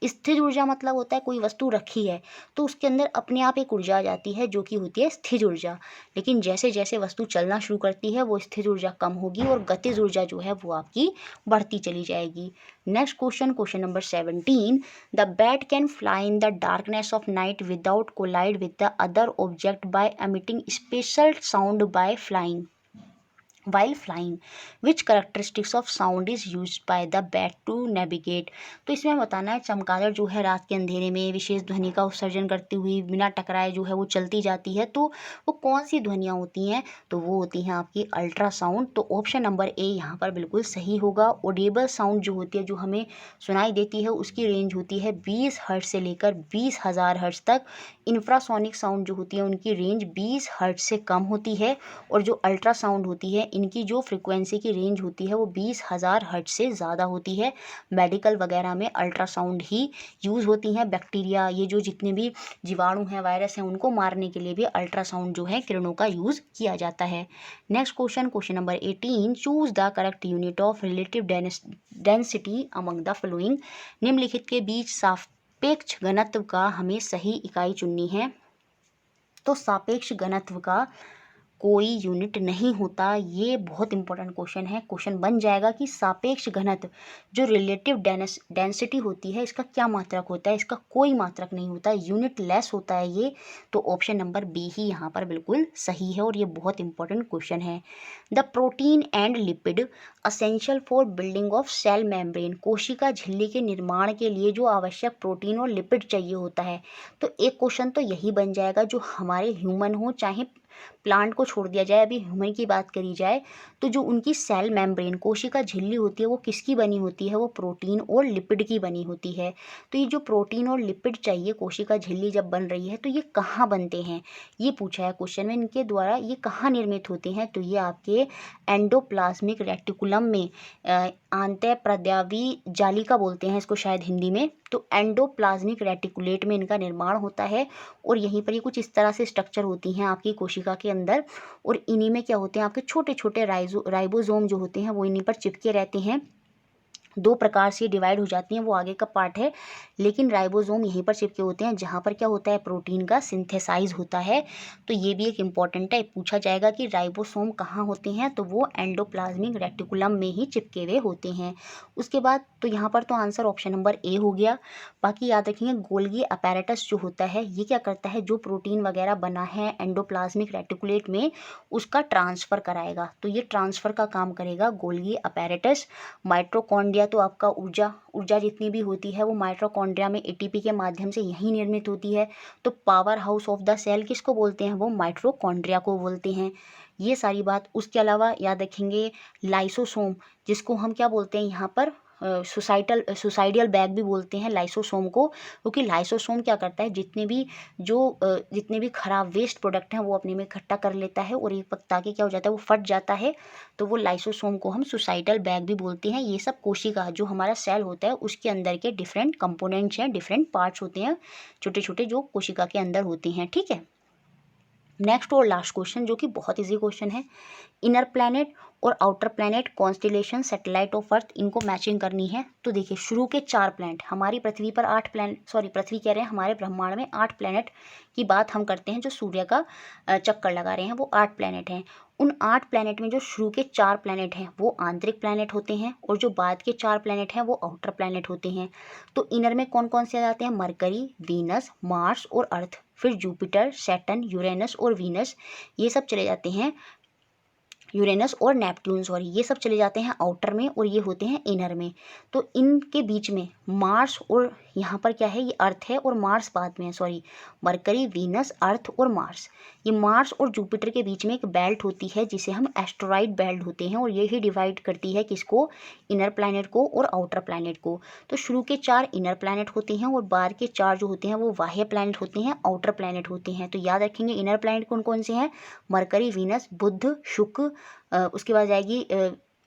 स्थिर ऊर्जा मतलब होता है कोई वस्तु रखी है तो उसके अंदर अपने आप एक ऊर्जा आ जाती है जो कि होती है स्थिर ऊर्जा। लेकिन जैसे जैसे वस्तु चलना शुरू करती है वो स्थिर ऊर्जा कम होगी और गतिज ऊर्जा जो है वो आपकी बढ़ती चली जाएगी। Next question, question number 17, the bat can fly in the darkness of night without collide with the other object by emitting special sound by flying while flying, which characteristics of sound is used by the bat to navigate। तो इसमें बताना है चमगादड़ जो है रात के अंधेरे में विशेष ध्वनि का उत्सर्जन करती हुई बिना टकराए जो है वो चलती जाती है, तो वो कौन सी ध्वनियाँ होती हैं, तो वो होती हैं आपकी अल्ट्रासाउंड। तो ऑप्शन नंबर ए यहाँ पर बिल्कुल सही होगा। ऑडिबल साउंड जो होती है जो हमें सुनाई देती है उसकी रेंज होती है 20 हर्ट्ज से लेकर 20,000 हर्ट्ज तक। इंफ्रासोनिक साउंड जो होती है उनकी रेंज 20 हर्ट्ज से कम होती है और जो अल्ट्रासाउंड होती है इनकी जो फ्रिक्वेंसी की रेंज होती है वो 20,000 हर्ट्ज से ज़्यादा होती है। मेडिकल वगैरह में अल्ट्रासाउंड ही यूज़ होती हैं। बैक्टीरिया, ये जो जितने भी जीवाणु हैं, वायरस हैं, उनको मारने के लिए भी अल्ट्रासाउंड जो है किरणों का यूज़ किया जाता है। Next question, question number 18, choose the correct unit of relative density among the following. निम्नलिखित के बीच सापेक्ष घनत्व का हमें सही इकाई चुननी है। तो सापेक्ष घनत्व का कोई यूनिट नहीं होता। ये बहुत इंपॉर्टेंट क्वेश्चन है। क्वेश्चन बन जाएगा कि सापेक्ष घनत्व जो रिलेटिव डेंसिटी होती है इसका क्या मात्रक होता है, इसका कोई मात्रक नहीं होता, यूनिट लेस होता है ये। तो ऑप्शन नंबर बी ही यहाँ पर बिल्कुल सही है और ये बहुत इंपॉर्टेंट क्वेश्चन है। The protein and lipid essential for building of cell membrane. कोशिका झिल्ली के निर्माण के लिए जो आवश्यक प्रोटीन और लिपिड चाहिए होता है, तो एक क्वेश्चन तो यही बन जाएगा जो हमारे ह्यूमन हो चाहे प्लांट को छोड़ दिया जाए, अभी ह्यूमन की बात करी जाए तो जो उनकी सेल मेम्ब्रेन कोशिका झिल्ली होती है वो किसकी बनी होती है, वो प्रोटीन और लिपिड की बनी होती है। तो ये जो प्रोटीन और लिपिड चाहिए कोशिका झिल्ली जब बन रही है तो ये कहाँ बनते हैं, ये पूछा है क्वेश्चन में, इनके द्वारा ये कहाँ निर्मित होते हैं। तो ये आपके एंडोप्लाज्मिक रेटिकुलम में, आंतः प्रद्यावी जालिका बोलते हैं इसको शायद हिंदी में, तो एंडोप्लाज्मिक रेटिकुलेट में इनका निर्माण होता है और यहीं पर ये कुछ इस तरह से स्ट्रक्चर होती हैं आपकी कोशिका के अंदर। और इन्हीं में क्या होते हैं आपके छोटे छोटे राइबोसोम जो होते हैं वो इन्हीं पर चिपके रहते हैं। दो प्रकार से डिवाइड हो जाती हैं, वो आगे का पार्ट है, लेकिन राइबोसोम यहीं पर चिपके होते हैं जहाँ पर क्या होता है प्रोटीन का सिंथेसाइज होता है। तो ये भी एक इम्पॉर्टेंट है, पूछा जाएगा कि राइबोसोम कहाँ होते हैं, तो वो एंडोप्लाज्मिक रेटिकुलम में ही चिपके हुए होते हैं। उसके बाद तो यहाँ पर तो आंसर ऑप्शन नंबर ए हो गया। बाकी याद रखेंगे गोल्गी अपैरेटस जो होता है ये क्या करता है, जो प्रोटीन वगैरह बना है एंडोप्लाज्मिक रेटिकुलेट में उसका ट्रांसफ़र कराएगा, तो ये ट्रांसफ़र का काम करेगा गोल्गी अपैरेटस। माइटोकॉन्ड्रिया तो आपका ऊर्जा जितनी भी होती है वो माइटोकॉन्ड्रिया में एटीपी के माध्यम से यही निर्मित होती है। तो power house of the cell किसको बोलते हैं, वो माइटोकॉन्ड्रिया को बोलते हैं। ये सारी बात, उसके अलावा याद रखेंगे लाइसोसोम जिसको हम क्या बोलते हैं यहाँ पर सुसाइडियल बैग भी बोलते हैं लाइसोसोम को, क्योंकि लाइसोसोम क्या करता है जितने भी खराब वेस्ट प्रोडक्ट हैं वो अपने में इकट्ठा कर लेता है और एक वक्त ताकि क्या हो जाता है वो फट जाता है, तो वो लाइसोसोम को हम सुसाइडल बैग भी बोलते हैं। ये सब कोशिका जो हमारा सेल होता है उसके अंदर के डिफरेंट कंपोनेंट्स हैं, डिफरेंट पार्ट्स होते हैं छोटे छोटे जो कोशिका के अंदर होते हैं। ठीक है, नेक्स्ट और लास्ट क्वेश्चन जो कि बहुत इजी क्वेश्चन है, इनर प्लैनेट और outer planet, constellation, satellite of earth, इनको मैचिंग करनी है। तो देखिए शुरू के 4 प्लैनेट, हमारी पृथ्वी पर 8 प्लैनेट, सॉरी पृथ्वी कह रहे हैं, हमारे ब्रह्मांड में 8 प्लैनेट की बात हम करते हैं, जो सूर्य का चक्कर लगा रहे हैं वो 8 प्लैनेट हैं। उन 8 प्लैनेट में जो शुरू के 4 प्लैनेट हैं वो आंतरिक प्लैनेट होते हैं और जो बाद के 4 प्लैनेट हैं वो आउटर प्लैनेट होते हैं। तो इनर में कौन कौन से आ जाते हैं, मरकरी, वीनस, मार्स और अर्थ। फिर जुपिटर, सैटर्न, यूरेनस और वीनस ये सब चले जाते हैं, यूरेनस और नेपट्यून सॉरी, ये सब चले जाते हैं आउटर में और ये होते हैं इनर में। तो इनके बीच में मार्स और यहाँ पर क्या है, ये अर्थ है और मार्स बाद में है, सॉरी मरकरी, वीनस, अर्थ और मार्स। ये मार्स और जुपिटर के बीच में एक बेल्ट होती है जिसे हम एस्टेरॉइड बेल्ट होते हैं और ये ही डिवाइड करती है किसको, इनर प्लैनेट को और आउटर प्लैनेट को। तो शुरू के 4 इनर प्लैनेट होते हैं और बाद के 4 जो होते हैं वो बाह्य प्लैनेट होते हैं, आउटर प्लैनेट होते हैं। तो याद रखेंगे इनर प्लैनेट कौन कौन से हैं, मरकरी, वीनस, बुध, शुक्र, उसके बाद जाएगी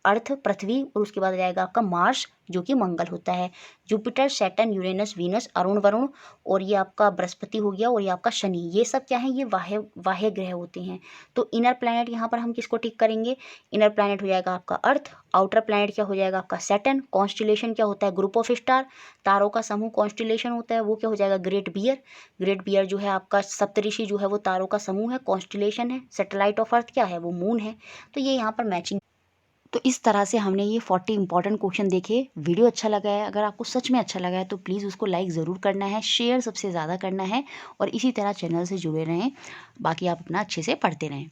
अर्थ पृथ्वी, और उसके बाद आ जाएगा आपका मार्स जो कि मंगल होता है। Jupiter, Saturn, Uranus, Venus, Arun Varun, और ये आपका बृहस्पति हो गया, और ये आपका शनि, ये सब क्या है, ये बाह्य बाह्य ग्रह होते हैं। तो इनर प्लैनेट यहाँ पर हम किसको टिक करेंगे, इनर प्लैनेट हो जाएगा आपका अर्थ, आउटर प्लैनेट क्या हो जाएगा आपका सैटर्न, कॉन्स्टिलेशन क्या होता है ग्रुप ऑफ स्टार, तारों का समूह कॉन्स्टिलेशन होता है, वो क्या हो जाएगा ग्रेट बियर। ग्रेट बियर जो है आपका सप्तऋषि जो है वो तारों का समूह है, कॉन्स्टिलेशन है। सैटेलाइट ऑफ अर्थ क्या है, वो मून है। तो ये यहाँ पर मैचिंग। तो इस तरह से हमने ये 40 इंपॉर्टेंट क्वेश्चन देखे। वीडियो अच्छा लगा है, अगर आपको सच में अच्छा लगा है तो प्लीज़ उसको लाइक ज़रूर करना है, शेयर सबसे ज़्यादा करना है, और इसी तरह चैनल से जुड़े रहें। बाकी आप अपना अच्छे से पढ़ते रहें।